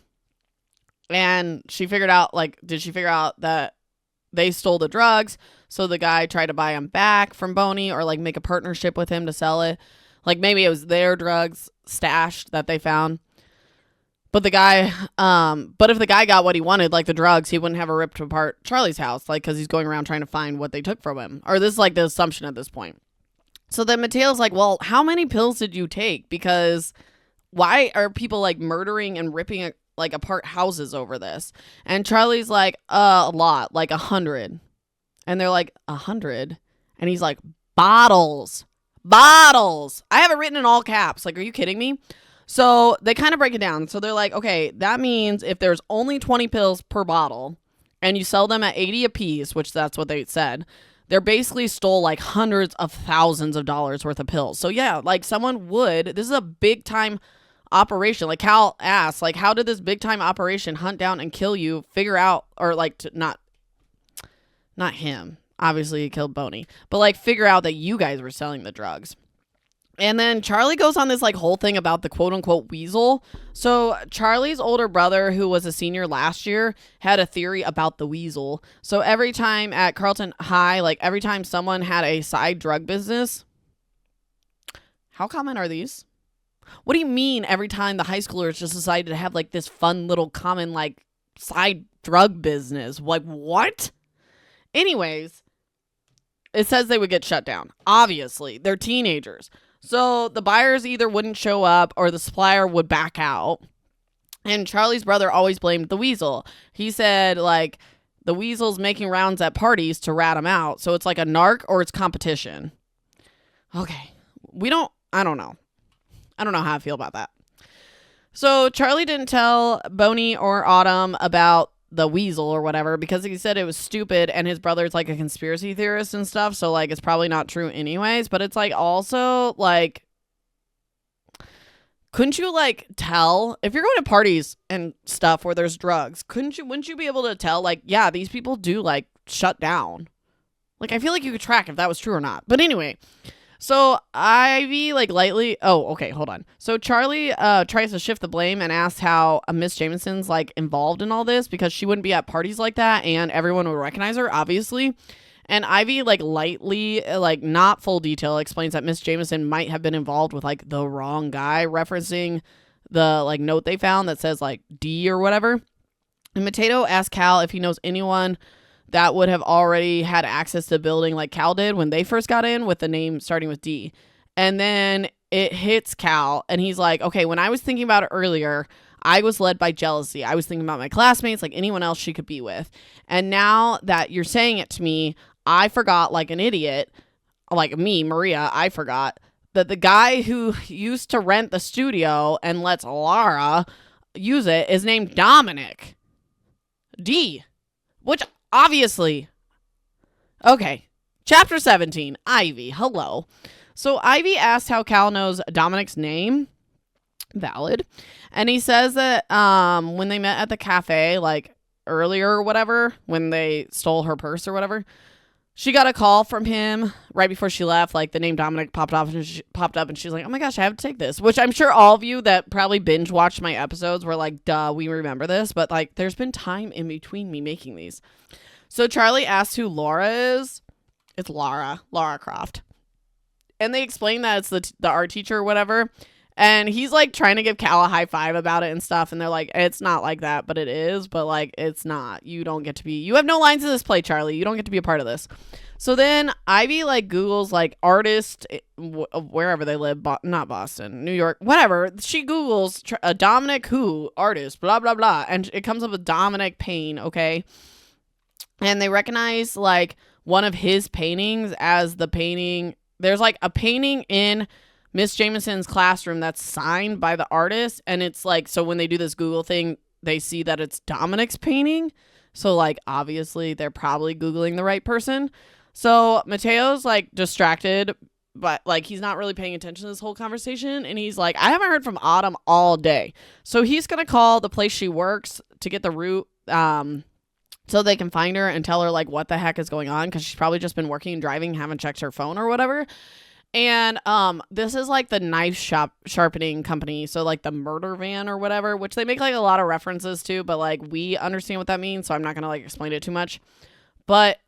And did she figure out that they stole the drugs, so the guy tried to buy them back from Boney or like make a partnership with him to sell it? Like maybe it was their drugs stashed that they found. But the guy, but if the guy got what he wanted, like the drugs, he wouldn't have ripped apart Charlie's house, like because he's going around trying to find what they took from him. Or this is like the assumption at this point. So then Mateo's like, well, how many pills did you take? Because why are people like murdering and ripping like apart houses over this? And Charlie's like, a lot, like 100. And they're like, 100? And he's like, bottles. I have it written in all caps. Like, are you kidding me? So they kind of break it down. So they're like, okay, that means if there's only 20 pills per bottle and you sell them at 80 a piece, which that's what they said, they're basically stole like hundreds of thousands of dollars worth of pills. So yeah, like this is a big time operation. Like Cal asks, like, how did this big time operation hunt down and kill you, figure out, or like not him, obviously he killed Boney, but like figure out that you guys were selling the drugs. And then Charlie goes on this like whole thing about the quote unquote weasel. So Charlie's older brother, who was a senior last year, had a theory about the weasel. So every time at Carlton High, like every time someone had a side drug business, how common are these? What do you mean every time the high schoolers just decided to have like this fun little common like side drug business? Like what? Anyways, it says they would get shut down. Obviously, they're teenagers. So the buyers either wouldn't show up or the supplier would back out. And Charlie's brother always blamed the weasel. He said like the weasel's making rounds at parties to rat him out. So it's like a narc or it's competition. Okay. I don't know. I don't know how I feel about that. So Charlie didn't tell Boney or Autumn about the weasel or whatever because he said it was stupid and his brother's like a conspiracy theorist and stuff. So like it's probably not true anyways. But it's like also like, couldn't you like tell if you're going to parties and stuff where there's drugs? Wouldn't you be able to tell like, yeah, these people do like shut down? Like I feel like you could track if that was true or not. But anyway. So Ivy like lightly. Oh, okay, hold on. So Charlie tries to shift the blame and asks how Miss Jameson's like involved in all this because she wouldn't be at parties like that and everyone would recognize her, obviously. And Ivy like lightly, like not full detail, explains that Miss Jameson might have been involved with like the wrong guy, referencing the like note they found that says like D or whatever. And Mateo asks Cal if he knows anyone that would have already had access to the building like Cal did when they first got in with the name starting with D. And then it hits Cal and he's like, okay, when I was thinking about it earlier, I was led by jealousy. I was thinking about my classmates, like anyone else she could be with. And now that you're saying it to me, I forgot like an idiot, like me, Maria, I forgot that the guy who used to rent the studio and lets Lara use it is named Dominic. D. Which obviously. Okay. Chapter 17. Ivy. Hello. So Ivy asked how Cal knows Dominic's name. Valid. And he says that when they met at the cafe, like earlier or whatever, when they stole her purse or whatever, she got a call from him right before she left. Like the name Dominic popped up and she's like, oh my gosh, I have to take this. Which I'm sure all of you that probably binge watched my episodes were like, duh, we remember this. But like there's been time in between me making these. So Charlie asks who Laura is. It's Lara Croft. And they explain that it's the art teacher or whatever. And he's like trying to give Cal a high five about it and stuff. And they're like, it's not like that, but it is. But like, it's not. You don't get to be. You have no lines in this play, Charlie. You don't get to be a part of this. So then Ivy like Googles like artist wherever they live. Not Boston, New York, whatever. She Googles Dominic who artist, blah, blah, blah. And it comes up with Dominic Payne. Okay. And they recognize like one of his paintings as the painting. There's like a painting in Miss Jameson's classroom that's signed by the artist, and it's like, so when they do this Google thing, they see that it's Dominic's painting. So like obviously they're probably Googling the right person. So Mateo's like distracted, but like he's not really paying attention to this whole conversation, and he's like, I haven't heard from Autumn all day. So he's gonna call the place she works to get the route so they can find her and tell her like what the heck is going on, because she's probably just been working and driving, haven't checked her phone or whatever. And this is like the knife sharpening company, so like the murder van or whatever, which they make like a lot of references to, but like we understand what that means, so I'm not gonna like explain it too much. But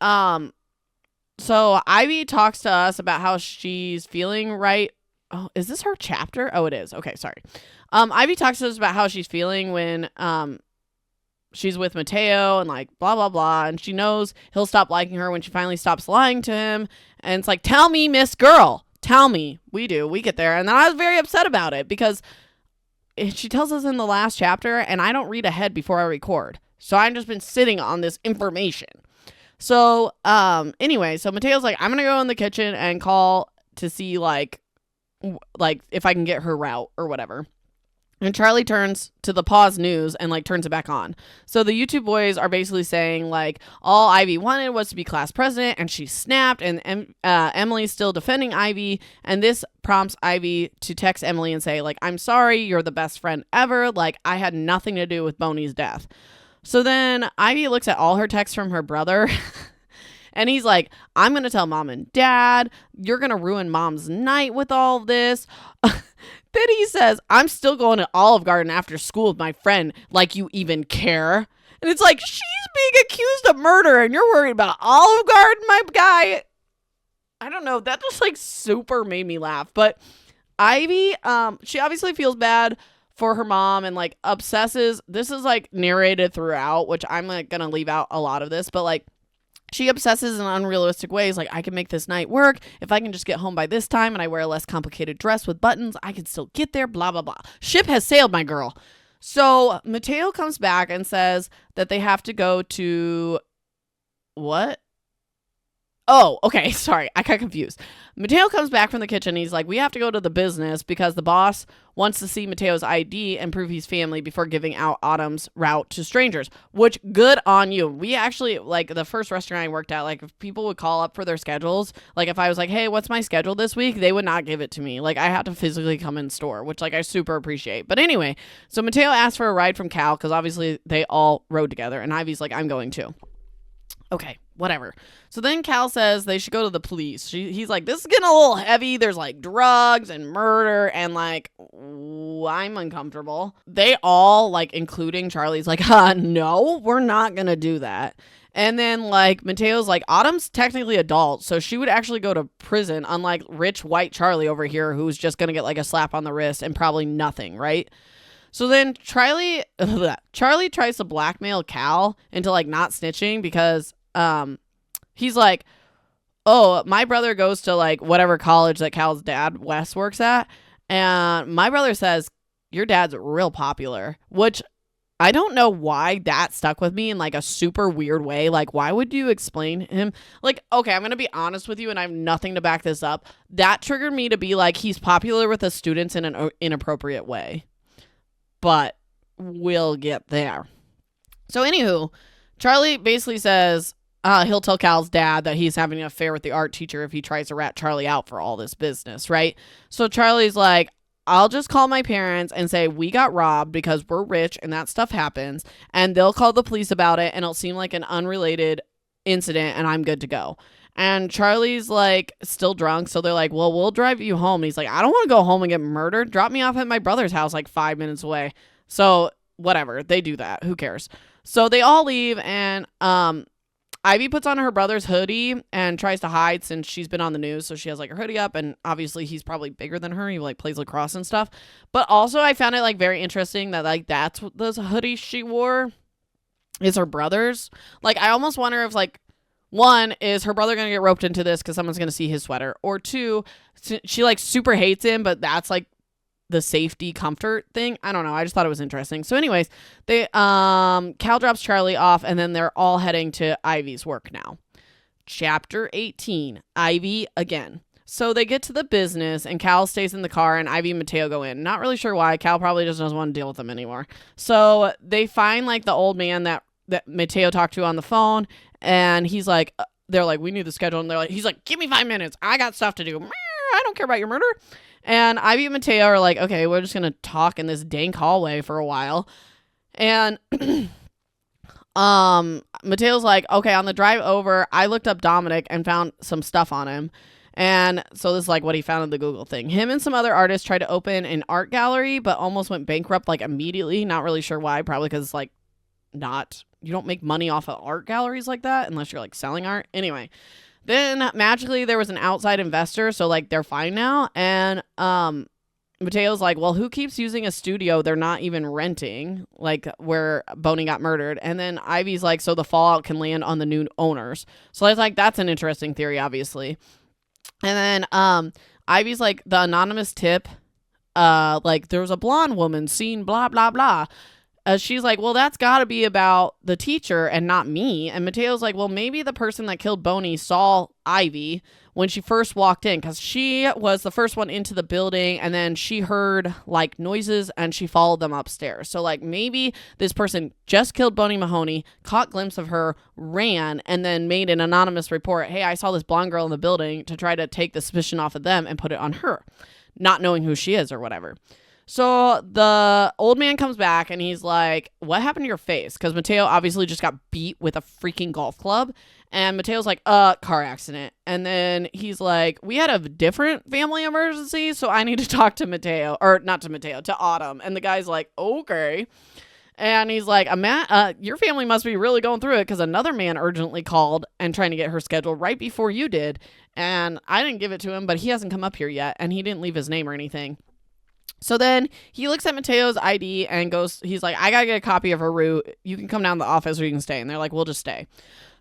so Ivy talks to us about how she's feeling right. Oh, is this her chapter? Oh, it is. Okay, sorry. Ivy talks to us about how she's feeling when she's with Mateo and like blah blah blah, and she knows he'll stop liking her when she finally stops lying to him. And it's like, tell me, Miss Girl. Tell me. We get there. And then I was very upset about it because she tells us in the last chapter, and I don't read ahead before I record. So I've just been sitting on this information. So anyway, so Mateo's like, I'm going to go in the kitchen and call to see like if I can get her route or whatever. And Charlie turns to the pause news and like turns it back on. So the YouTube boys are basically saying like all Ivy wanted was to be class president, and she snapped, and Emily's still defending Ivy. And this prompts Ivy to text Emily and say like, I'm sorry, you're the best friend ever. Like I had nothing to do with Boney's death. So then Ivy looks at all her texts from her brother and he's like, I'm going to tell mom and dad, you're going to ruin mom's night with all this. Then he says, I'm still going to Olive Garden after school with my friend, like you even care. And it's like, she's being accused of murder and you're worried about Olive Garden, my guy. I don't know. That just like super made me laugh. But Ivy, she obviously feels bad for her mom and like obsesses. This is like narrated throughout, which I'm like going to leave out a lot of this, but like, she obsesses in unrealistic ways, like, I can make this night work. If I can just get home by this time and I wear a less complicated dress with buttons, I can still get there, blah, blah, blah. Ship has sailed, my girl. So Mateo comes back and says that they have to go to... What? Oh, okay, sorry. I got confused. Mateo comes back from the kitchen. He's like, we have to go to the business because the boss wants to see Mateo's ID and prove he's family before giving out Autumn's route to strangers, which good on you. We actually, like the first restaurant I worked at, like if people would call up for their schedules, like if I was like, hey, what's my schedule this week? They would not give it to me. Like I had to physically come in store, which like I super appreciate. But anyway, so Mateo asked for a ride from Cal because obviously they all rode together, and Ivy's like, I'm going too. Okay, whatever. So then Cal says they should go to the police. He's like, this is getting a little heavy. There's like drugs and murder and like, I'm uncomfortable. They all, like, including Charlie's like, no, we're not going to do that. And then like Mateo's like, Autumn's technically adult, so she would actually go to prison, unlike rich white Charlie over here, who's just going to get like a slap on the wrist and probably nothing, right? So then Charlie tries to blackmail Cal into like not snitching because he's like, oh, my brother goes to like whatever college that Cal's dad, Wes, works at. And my brother says, your dad's real popular, which I don't know why that stuck with me in like a super weird way. Like, why would you explain him? Like, okay, I'm going to be honest with you, and I have nothing to back this up. That triggered me to be like, he's popular with the students in an inappropriate way. But we'll get there. So anywho, Charlie basically says he'll tell Cal's dad that he's having an affair with the art teacher if he tries to rat Charlie out for all this business, right? So Charlie's like, I'll just call my parents and say we got robbed because we're rich and that stuff happens, and they'll call the police about it, and it'll seem like an unrelated incident, and I'm good to go. And Charlie's like still drunk, so they're like, well, we'll drive you home. And he's like, I don't want to go home and get murdered. Drop me off at my brother's house like 5 minutes away. So whatever, they do that. Who cares? So they all leave, and Ivy puts on her brother's hoodie and tries to hide since she's been on the news. So she has like her hoodie up, and obviously he's probably bigger than her. He like plays lacrosse and stuff. But also I found it like very interesting that like that's what the hoodie she wore is her brother's. Like I almost wonder if like, one, is her brother going to get roped into this because someone's going to see his sweater? Or two, she like super hates him, but that's like the safety comfort thing. I don't know. I just thought it was interesting. So anyways, they Cal drops Charlie off, and then they're all heading to Ivy's work now. Chapter 18, Ivy again. So they get to the business, and Cal stays in the car, and Ivy and Mateo go in. Not really sure why. Cal probably just doesn't want to deal with them anymore. So they find like the old man that Mateo talked to on the phone, and he's like, they're like, we need the schedule, and they're like, he's like, give me 5 minutes. I got stuff to do. I don't care about your murder. And Ivy and Mateo are like, okay, we're just going to talk in this dank hallway for a while. And Mateo's like, okay, on the drive over, I looked up Dominic and found some stuff on him. And so this is like what he found in the Google thing. Him and some other artists tried to open an art gallery, but almost went bankrupt like immediately. Not really sure why. Probably because it's like you don't make money off of art galleries like that unless you're like selling art. Anyway. Then magically there was an outside investor, so like they're fine now. And Mateo's like, well, who keeps using a studio they're not even renting, like where Boney got murdered? And then Ivy's like, so the fallout can land on the new owners. So I was like, that's an interesting theory, obviously. And then Ivy's like, the anonymous tip, like there was a blonde woman seen blah blah blah. She's like, well, that's got to be about the teacher and not me. And Mateo's like, well, maybe the person that killed Boney saw Ivy when she first walked in, because she was the first one into the building, and then she heard like noises and she followed them upstairs. So like maybe this person just killed Boney Mahoney, caught glimpse of her, ran, and then made an anonymous report. Hey, I saw this blonde girl in the building, to try to take the suspicion off of them and put it on her, not knowing who she is or whatever. So the old man comes back and he's like, what happened to your face? Because Mateo obviously just got beat with a freaking golf club. And Mateo's like, car accident. And then he's like, we had a different family emergency, so I need to talk to Mateo. Or not to Mateo, to Autumn. And the guy's like, okay. And he's like, your family must be really going through it, because another man urgently called and trying to get her scheduled right before you did. And I didn't give it to him, but he hasn't come up here yet. And he didn't leave his name or anything. So then he looks at Mateo's ID and he's like, I gotta get a copy of her route. You can come down to the office or you can stay. And they're like, we'll just stay.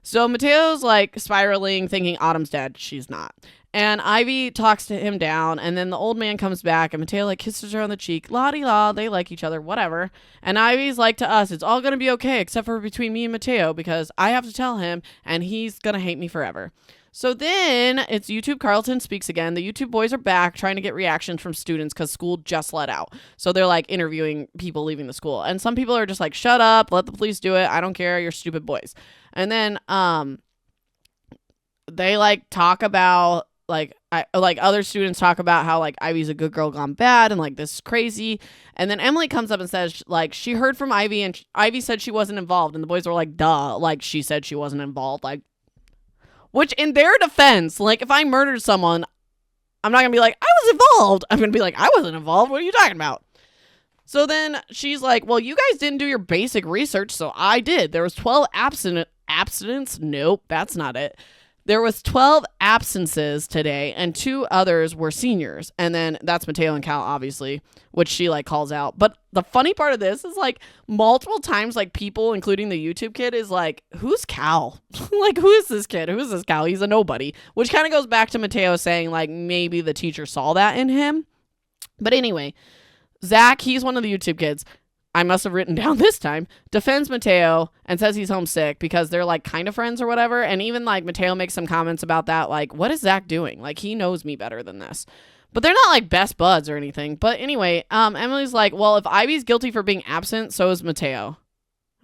So Mateo's like spiraling, thinking Autumn's dead. She's not. And Ivy talks to him down, and then the old man comes back, and Mateo like kisses her on the cheek. La-di-la, they like each other, whatever. And Ivy's like, to us, it's all gonna be okay except for between me and Mateo, because I have to tell him and he's gonna hate me forever. So then it's YouTube Carlton Speaks again. The YouTube boys are back trying to get reactions from students because school just let out. So they're like interviewing people leaving the school. And some people are just like, shut up, let the police do it. I don't care, you're stupid boys. And then they like talk about like other students talk about how like Ivy's a good girl gone bad and like this is crazy. And then Emily comes up and says like she heard from Ivy and Ivy said she wasn't involved. And the boys were like, duh, like she said she wasn't involved. Like, which, in their defense, like, if I murdered someone, I'm not going to be like, I was involved. I'm going to be like, I wasn't involved. What are you talking about? So then she's like, well, you guys didn't do your basic research, so I did. There was 12 abstinence. Nope, that's not it. There was 12 absences today, and 2 others were seniors. And then that's Mateo and Cal, obviously, which she, like, calls out. But the funny part of this is, like, multiple times, like, people, including the YouTube kid, is like, who's Cal? Like, who is this kid? Who is this Cal? He's a nobody. Which kind of goes back to Mateo saying, like, maybe the teacher saw that in him. But anyway, Zach, he's one of the YouTube kids. I must have written down this time, defends Mateo and says he's homesick because they're like kind of friends or whatever. And even like Mateo makes some comments about that. Like, what is Zach doing? Like, he knows me better than this. But they're not like best buds or anything. But anyway, Emily's like, well, if Ivy's guilty for being absent, so is Mateo.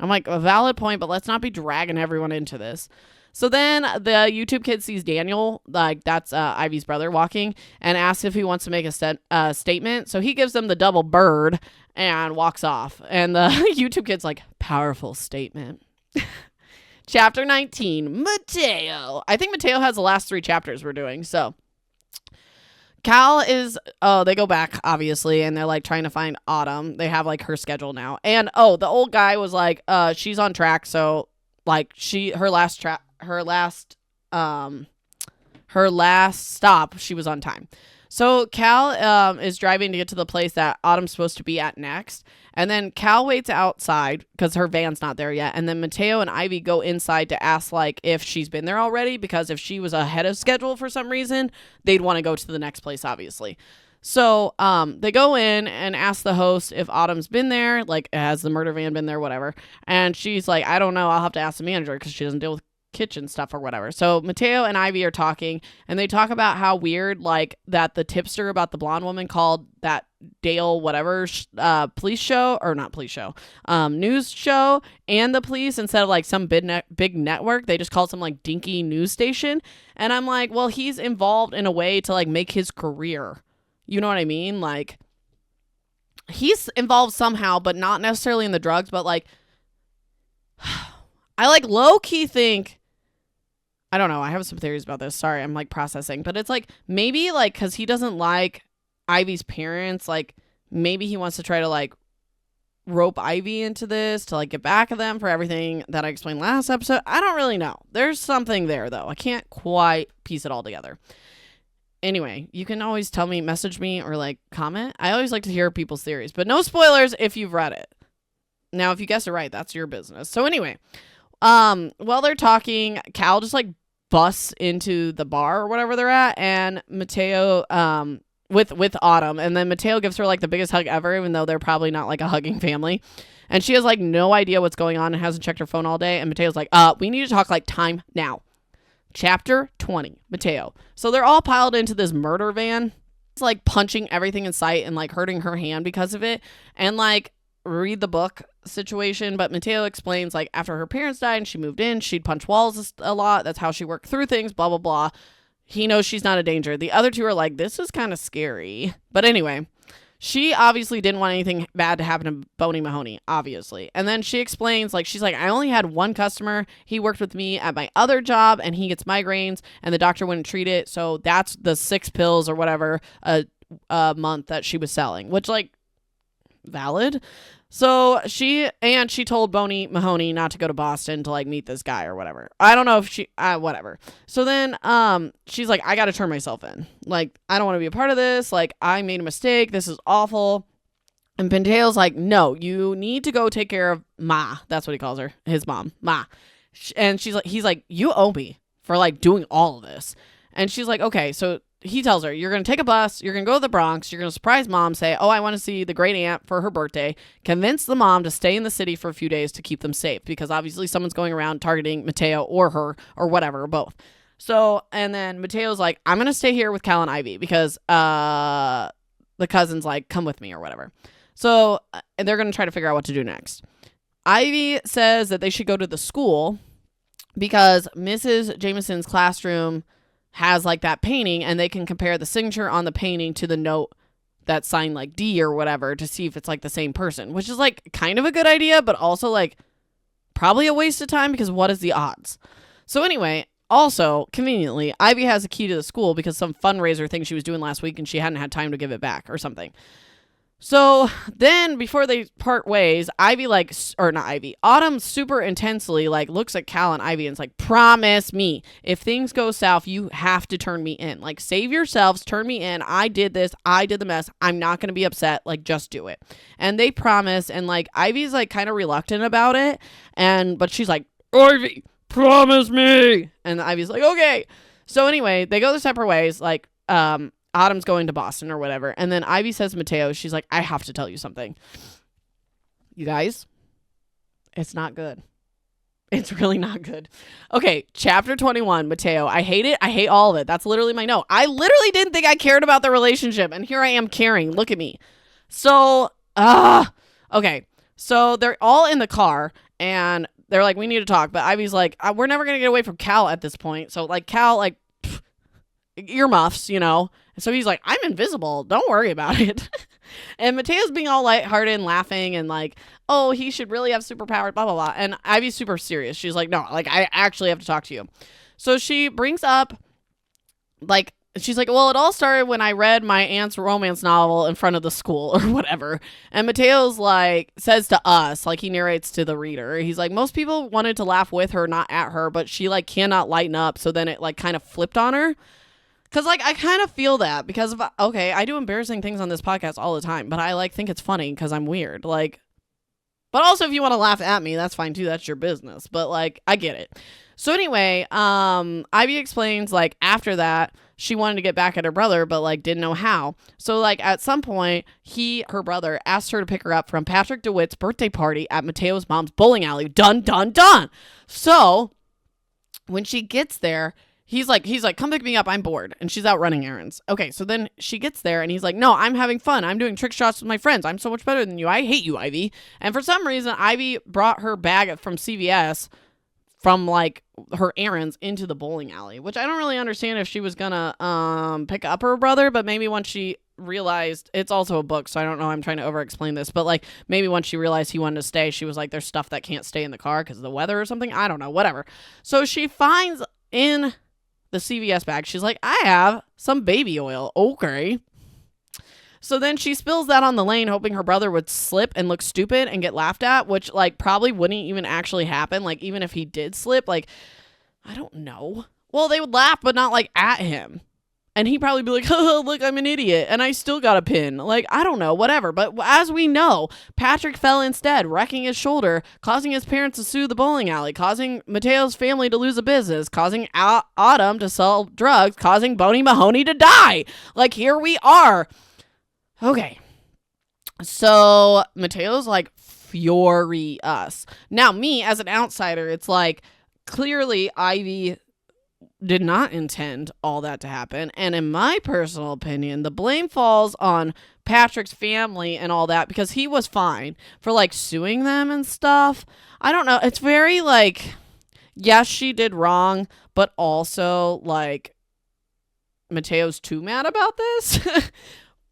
I'm like, a valid point, but let's not be dragging everyone into this. So then the YouTube kid sees Daniel, like that's Ivy's brother, walking, and asks if he wants to make a statement. So he gives them the double bird and walks off. And the YouTube kid's like, powerful statement. Chapter 19, Mateo. I think Mateo has the last 3 chapters we're doing. So Cal is, they go back, obviously, and they're like trying to find Autumn. They have like her schedule now. And the old guy was like, she's on track. So like her last stop, she was on time. So Cal is driving to get to the place that Autumn's supposed to be at next. And then Cal waits outside because her van's not there yet. And then Mateo and Ivy go inside to ask like if she's been there already, because if she was ahead of schedule for some reason, they'd want to go to the next place, obviously. So they go in and ask the host if Autumn's been there, like has the murder van been there, whatever. And she's like, I don't know. I'll have to ask the manager because she doesn't deal with kitchen stuff or whatever. So Mateo and Ivy are talking, and they talk about how weird, like, that the tipster about the blonde woman called that Dale whatever police show, or not police show, news show, and the police, instead of like some big network, they just called some like dinky news station. And I'm like, well, he's involved in a way to like make his career. You know what I mean? Like, he's involved somehow, but not necessarily in the drugs, but like, I like low-key think, I don't know, I have some theories about this. Sorry, I'm like processing. But it's like, maybe like, because he doesn't like Ivy's parents, like maybe he wants to try to like rope Ivy into this to like get back at them for everything that I explained last episode. I don't really know. There's something there though. I can't quite piece it all together. Anyway, you can always tell me, message me, or like comment. I always like to hear people's theories, but no spoilers if you've read it. Now, if you guess it right, that's your business. So anyway, while they're talking, Cal just like busts into the bar or whatever they're at, and Mateo, with Autumn, and then Mateo gives her like the biggest hug ever, even though they're probably not like a hugging family. And she has like no idea what's going on and hasn't checked her phone all day. And Mateo's like, we need to talk like time now. Chapter 20, Mateo. So they're all piled into this murder van. It's like punching everything in sight and like hurting her hand because of it. And like, read the book situation, but Mateo explains like after her parents died and she moved in, she'd punch walls a lot. That's how she worked through things, blah, blah, blah. He knows she's not a danger. The other two are like, this is kind of scary. But anyway, she obviously didn't want anything bad to happen to Boney Mahoney, obviously. And then she explains, like, she's like, I only had one customer. He worked with me at my other job, and he gets migraines, and the doctor wouldn't treat it. So that's the 6 pills or whatever a month that she was selling, which, like, valid. So she told Boney Mahoney not to go to Boston to like meet this guy or whatever. I don't know if she, whatever. So then, she's like, I got to turn myself in. Like, I don't want to be a part of this. Like, I made a mistake. This is awful. And Pintail's like, no, you need to go take care of Ma. That's what he calls her. His mom, Ma. And he's like, you owe me for like doing all of this. And she's like, okay. So he tells her, you're going to take a bus, you're going to go to the Bronx, you're going to surprise mom, say, oh, I want to see the great aunt for her birthday, convince the mom to stay in the city for a few days to keep them safe, because obviously someone's going around targeting Mateo or her or whatever, or both. So, and then Mateo's like, I'm going to stay here with Cal and Ivy because the cousin's like, come with me or whatever. So, and they're going to try to figure out what to do next. Ivy says that they should go to the school because Mrs. Jameson's classroom has like that painting, and they can compare the signature on the painting to the note that's signed like D or whatever to see if it's like the same person, which is like kind of a good idea, but also like probably a waste of time because what is the odds? So anyway, also conveniently, Ivy has a key to the school because some fundraiser thing she was doing last week and she hadn't had time to give it back or something. So then before they part ways, Autumn super intensely like looks at Cal and Ivy and is like, promise me if things go south, you have to turn me in. Like, save yourselves, turn me in. I did this. I did the mess. I'm not going to be upset. Like, just do it. And they promise. And like, Ivy's like kind of reluctant about it. But she's like, Ivy, promise me. And Ivy's like, okay. So anyway, they go their separate ways. Like, Autumn's going to Boston or whatever. And then Ivy says to Mateo, she's like, I have to tell you something. You guys, it's not good. It's really not good. Okay, chapter 21, Mateo. I hate it. I hate all of it. That's literally my note. I literally didn't think I cared about the relationship. And here I am caring. Look at me. So, okay. So they're all in the car. And they're like, we need to talk. But Ivy's like, we're never going to get away from Cal at this point. So like Cal, like earmuffs, you know? And so he's like, I'm invisible. Don't worry about it. And Mateo's being all lighthearted and laughing and like, oh, he should really have superpowers, blah, blah, blah. And Ivy's super serious. She's like, no, like I actually have to talk to you. So she brings up like, she's like, well, it all started when I read my aunt's romance novel in front of the school or whatever. And Mateo's like, says to us, like he narrates to the reader, he's like, most people wanted to laugh with her, not at her, but she like cannot lighten up. So then it like kind of flipped on her. Cause like, I kind of feel that because of, okay, I do embarrassing things on this podcast all the time, but I like think it's funny cause I'm weird. Like, but also if you want to laugh at me, that's fine too. That's your business. But like, I get it. So anyway, Ivy explains like after that, she wanted to get back at her brother, but like didn't know how. So like at some point, her brother asked her to pick her up from Patrick DeWitt's birthday party at Mateo's mom's bowling alley. Dun, dun, dun. So when she gets there, he's like, come pick me up. I'm bored. And she's out running errands. Okay. So then she gets there and he's like, no, I'm having fun. I'm doing trick shots with my friends. I'm so much better than you. I hate you, Ivy. And for some reason, Ivy brought her bag from CVS from like her errands into the bowling alley, which I don't really understand if she was gonna pick up her brother, but maybe once she realized, it's also a book, so I don't know, I'm trying to over explain this, but like maybe once she realized he wanted to stay, she was like, there's stuff that can't stay in the car because of the weather or something, I don't know, whatever. So she finds in the CVS bag, she's like, I have some baby oil. Okay. So then she spills that on the lane, hoping her brother would slip and look stupid and get laughed at, which like probably wouldn't even actually happen. Like even if he did slip, like, I don't know. Well, they would laugh, but not like at him. And he'd probably be like, oh, look, I'm an idiot. And I still got a pin. Like, I don't know, whatever. But as we know, Patrick fell instead, wrecking his shoulder, causing his parents to sue the bowling alley, causing Mateo's family to lose a business, causing Autumn to sell drugs, causing Boney Mahoney to die. Like, here we are. Okay, so Mateo's like furious. Now me as an outsider, it's like clearly Ivy did not intend all that to happen. And in my personal opinion, the blame falls on Patrick's family and all that because he was fine for like suing them and stuff. I don't know. It's very like, yes, she did wrong, but also like Mateo's too mad about this.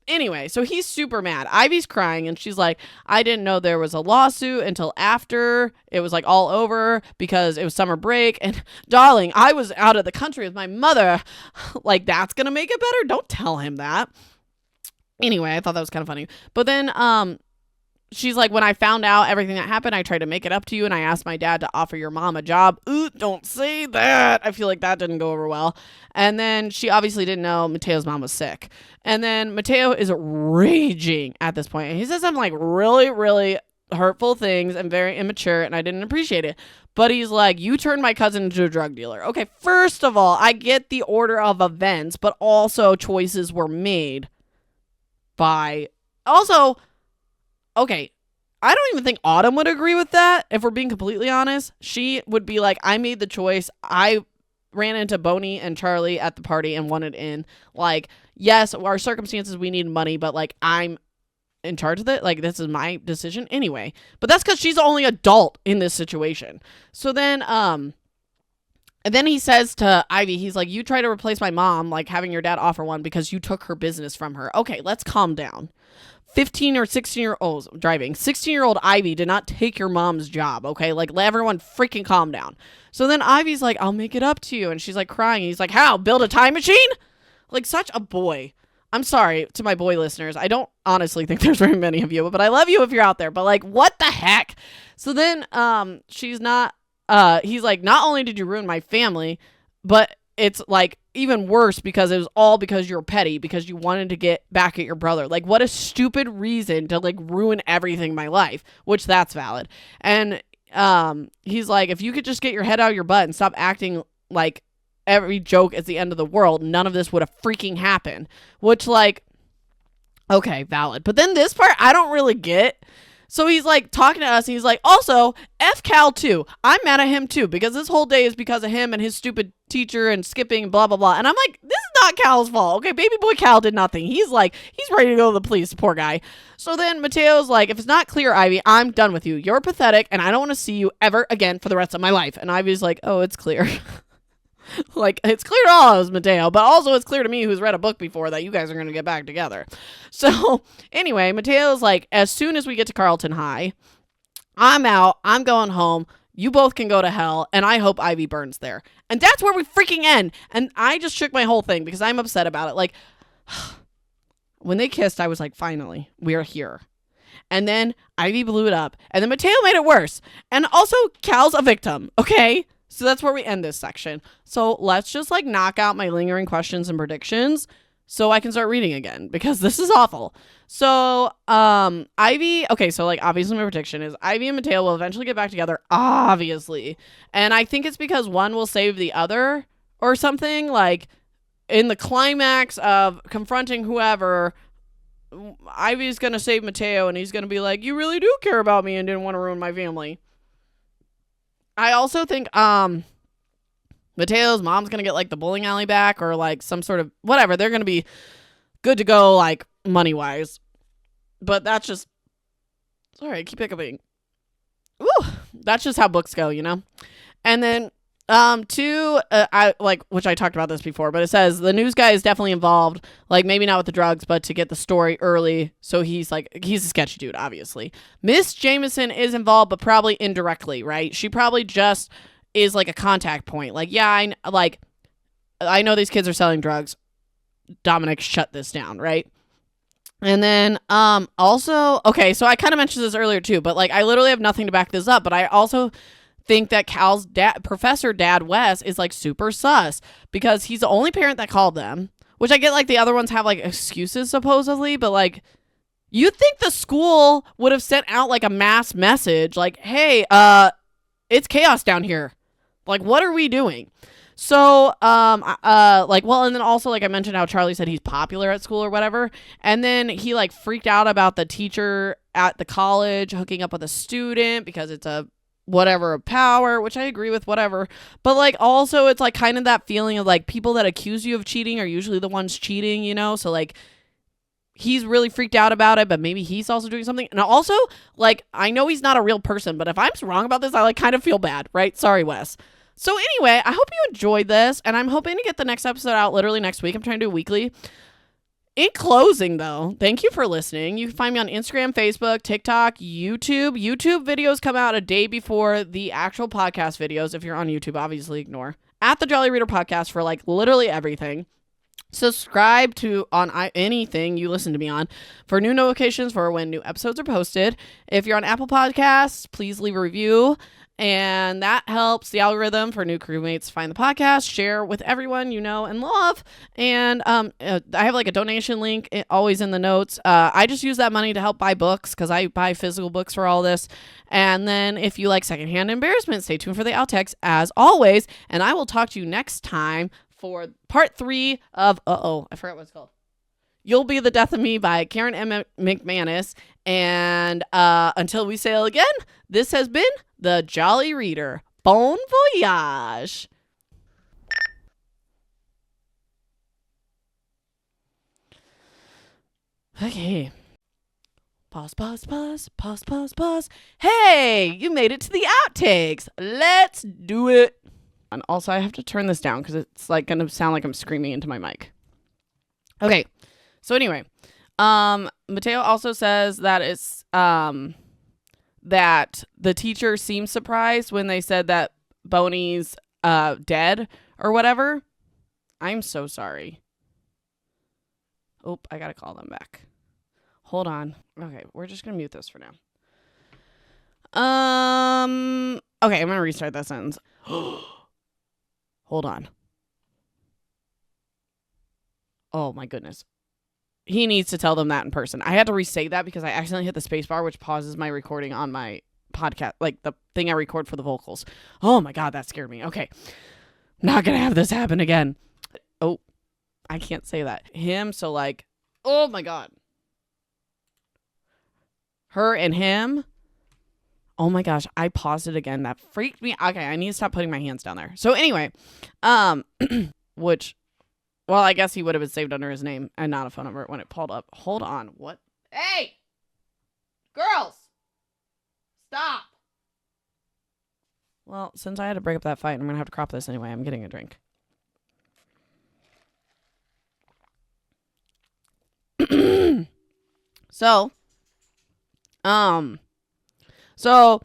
Anyway, so he's super mad. Ivy's crying and she's like, I didn't know there was a lawsuit until after it was like all over because it was summer break. And darling, I was out of the country with my mother. Like, that's going to make it better? Don't tell him that. Anyway, I thought that was kind of funny. But then she's like, when I found out everything that happened, I tried to make it up to you and I asked my dad to offer your mom a job. Ooh, don't say that. I feel like that didn't go over well. And then she obviously didn't know Mateo's mom was sick. And then Mateo is raging at this point. And he says some like really, really hurtful things and very immature and I didn't appreciate it. But he's like, you turned my cousin into a drug dealer. Okay, first of all, I get the order of events, but also choices were made by... Also... Okay, I don't even think Autumn would agree with that, if we're being completely honest. She would be like, I made the choice. I ran into Boney and Charlie at the party and wanted in. Like, yes, our circumstances, we need money, but like, I'm in charge of it. Like, this is my decision anyway. But that's because she's the only adult in this situation. So then, and then he says to Ivy, he's like, you try to replace my mom, like having your dad offer one because you took her business from her. Okay, let's calm down. 15 or 16-year-olds driving. 16-year-old Ivy did not take your mom's job, okay? Like, let everyone freaking calm down. So then Ivy's like, I'll make it up to you. And she's like crying. He's like, how? Build a time machine? Like, such a boy. I'm sorry to my boy listeners. I don't honestly think there's very many of you, but I love you if you're out there. But like, what the heck? So then he's like, not only did you ruin my family, but it's like even worse because it was all because you're petty, because you wanted to get back at your brother. Like, what a stupid reason to like ruin everything in my life, which that's valid. And he's like, if you could just get your head out of your butt and stop acting like every joke is the end of the world, none of this would have freaking happened. Which, like, okay, valid. But then this part I don't really get So he's like talking to us and he's like, also, F Cal too. I'm mad at him too because this whole day is because of him and his stupid teacher and skipping, blah, blah, blah. And I'm like, this is not Cal's fault. Okay, baby boy Cal did nothing. He's like, he's ready to go to the police, poor guy. So then Mateo's like, if it's not clear, Ivy, I'm done with you. You're pathetic and I don't want to see you ever again for the rest of my life. And Ivy's like, oh, it's clear. Like, it's clear to all of us, Mateo, but also it's clear to me who's read a book before that you guys are going to get back together. So anyway, Mateo's like, as soon as we get to Carlton High, I'm out. I'm going home. You both can go to hell, and I hope Ivy burns there. And that's where we freaking end. And I just shook my whole thing because I'm upset about it. Like, when they kissed, I was like, finally, we are here. And then Ivy blew it up. And then Mateo made it worse. And also, Cal's a victim, okay? So that's where we end this section. So let's just like knock out my lingering questions and predictions so I can start reading again because this is awful. So Ivy, okay, so like obviously my prediction is Ivy and Mateo will eventually get back together, obviously. And I think it's because one will save the other or something, like in the climax of confronting whoever, Ivy's going to save Mateo and he's going to be like, you really do care about me and didn't want to ruin my family. I also think Mateo's mom's going to get like the bowling alley back or like some sort of whatever. They're going to be good to go like money wise. But that's just, sorry, I keep hiccuping. Ooh, that's just how books go, you know? And then I like, which I talked about this before, but it says the news guy is definitely involved, like maybe not with the drugs, but to get the story early. So he's a sketchy dude, obviously. Miss Jameson is involved, but probably indirectly, right? She probably just is like a contact point. Like, yeah, I know these kids are selling drugs. Dominic, shut this down, right? And then also, okay, so I kind of mentioned this earlier too, but like I literally have nothing to back this up, but I also think that Cal's professor dad Wes is like super sus because he's the only parent that called them, which I get like the other ones have like excuses supposedly, but like you'd think the school would have sent out like a mass message like, hey, it's chaos down here. Like, what are we doing? So, like, well, and then also, like I mentioned how Charlie said he's popular at school or whatever. And then he like freaked out about the teacher at the college hooking up with a student because it's a whatever of power, which I agree with, whatever. But like also it's like kind of that feeling of like people that accuse you of cheating are usually the ones cheating, you know? So like he's really freaked out about it, but maybe he's also doing something. And also like I know he's not a real person, but if I'm wrong about this, I like kind of feel bad, right? Sorry, Wes. So anyway, I hope you enjoyed this and I'm hoping to get the next episode out literally next week. I'm trying to do weekly. In closing, though, thank you for listening. You can find me on Instagram, Facebook, TikTok, YouTube. YouTube videos come out a day before the actual podcast videos. If you're on YouTube, obviously ignore. At the Jolly Reader Podcast for like literally everything. Subscribe to on anything you listen to me on for new notifications for when new episodes are posted. If you're on Apple Podcasts, please leave a review. And that helps the algorithm for new crewmates find the podcast, share with everyone you know and love. And I have like a donation link always in the notes. I just use that money to help buy books because I buy physical books for all this. And then if you like secondhand embarrassment, stay tuned for the outtakes as always. And I will talk to you next time for part 3 of, I forgot what it's called. You'll Be the Death of Me by Karen M. McManus. And until we sail again, this has been the Jolly Reader. Bon voyage. Okay. Pause. Hey, you made it to the outtakes. Let's do it. And also, I have to turn this down because it's like going to sound like I'm screaming into my mic. Okay. So anyway, Mateo also says that it's that the teacher seemed surprised when they said that Boney's dead or whatever. I'm so sorry. Oh, I gotta call them back. Hold on. Okay, we're just gonna mute this for now. Okay, I'm gonna restart that sentence. Hold on. Oh my goodness. He needs to tell them that in person. I had to re-say that because I accidentally hit the space bar, which pauses my recording on my podcast, like the thing I record for the vocals. Oh my God, that scared me. Okay. Not going to have this happen again. Oh, I can't say that. Him, so like, oh my God. Her and him. Oh my gosh, I paused it again. That freaked me. Okay, I need to stop putting my hands down there. So anyway, which, well, I guess he would have been saved under his name and not a phone number when it pulled up. Hold on. What? Hey, girls, stop. Well, since I had to break up that fight, I'm going to have to crop this anyway. I'm getting a drink. So,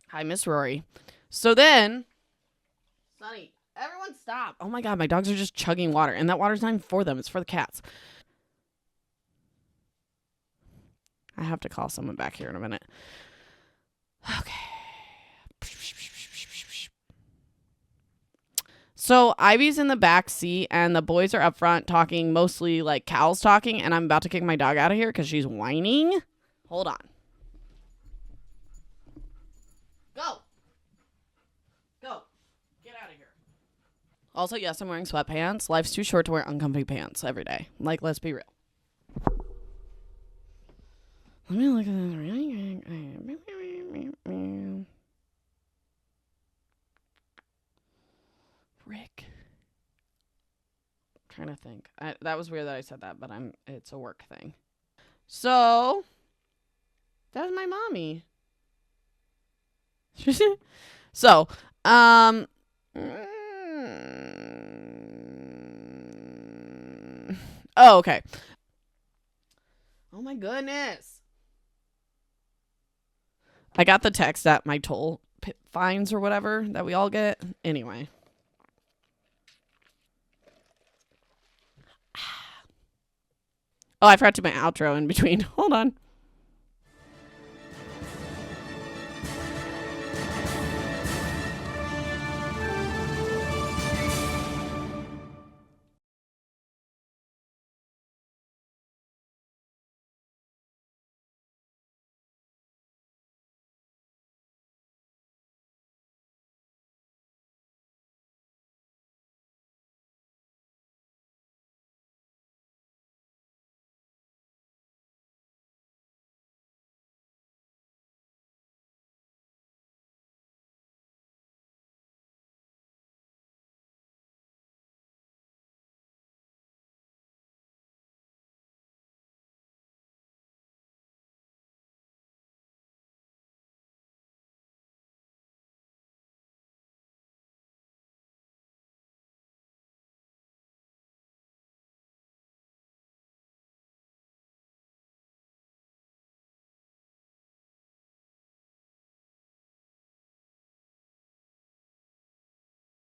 hi, Miss Rory. So then, Sonny, everyone stop. Oh my God, my dogs are just chugging water, and that water's not even for them. It's for the cats. I have to call someone back here in a minute. Okay. So Ivy's in the back seat and the boys are up front talking, mostly like Cal's talking, and I'm about to kick my dog out of here because she's whining. Hold on. Go. Go. Get out of here. Also, yes, I'm wearing sweatpants. Life's too short to wear uncomfy pants every day. Like, let's be real. Let me look at this. Rick. I'm trying to think. That was weird that I said that, but it's a work thing. So, that's my mommy. So, oh, okay. Oh my goodness. I got the text that my toll fines or whatever that we all get. Anyway. Oh, I forgot to do my outro in between. Hold on.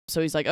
So he's like,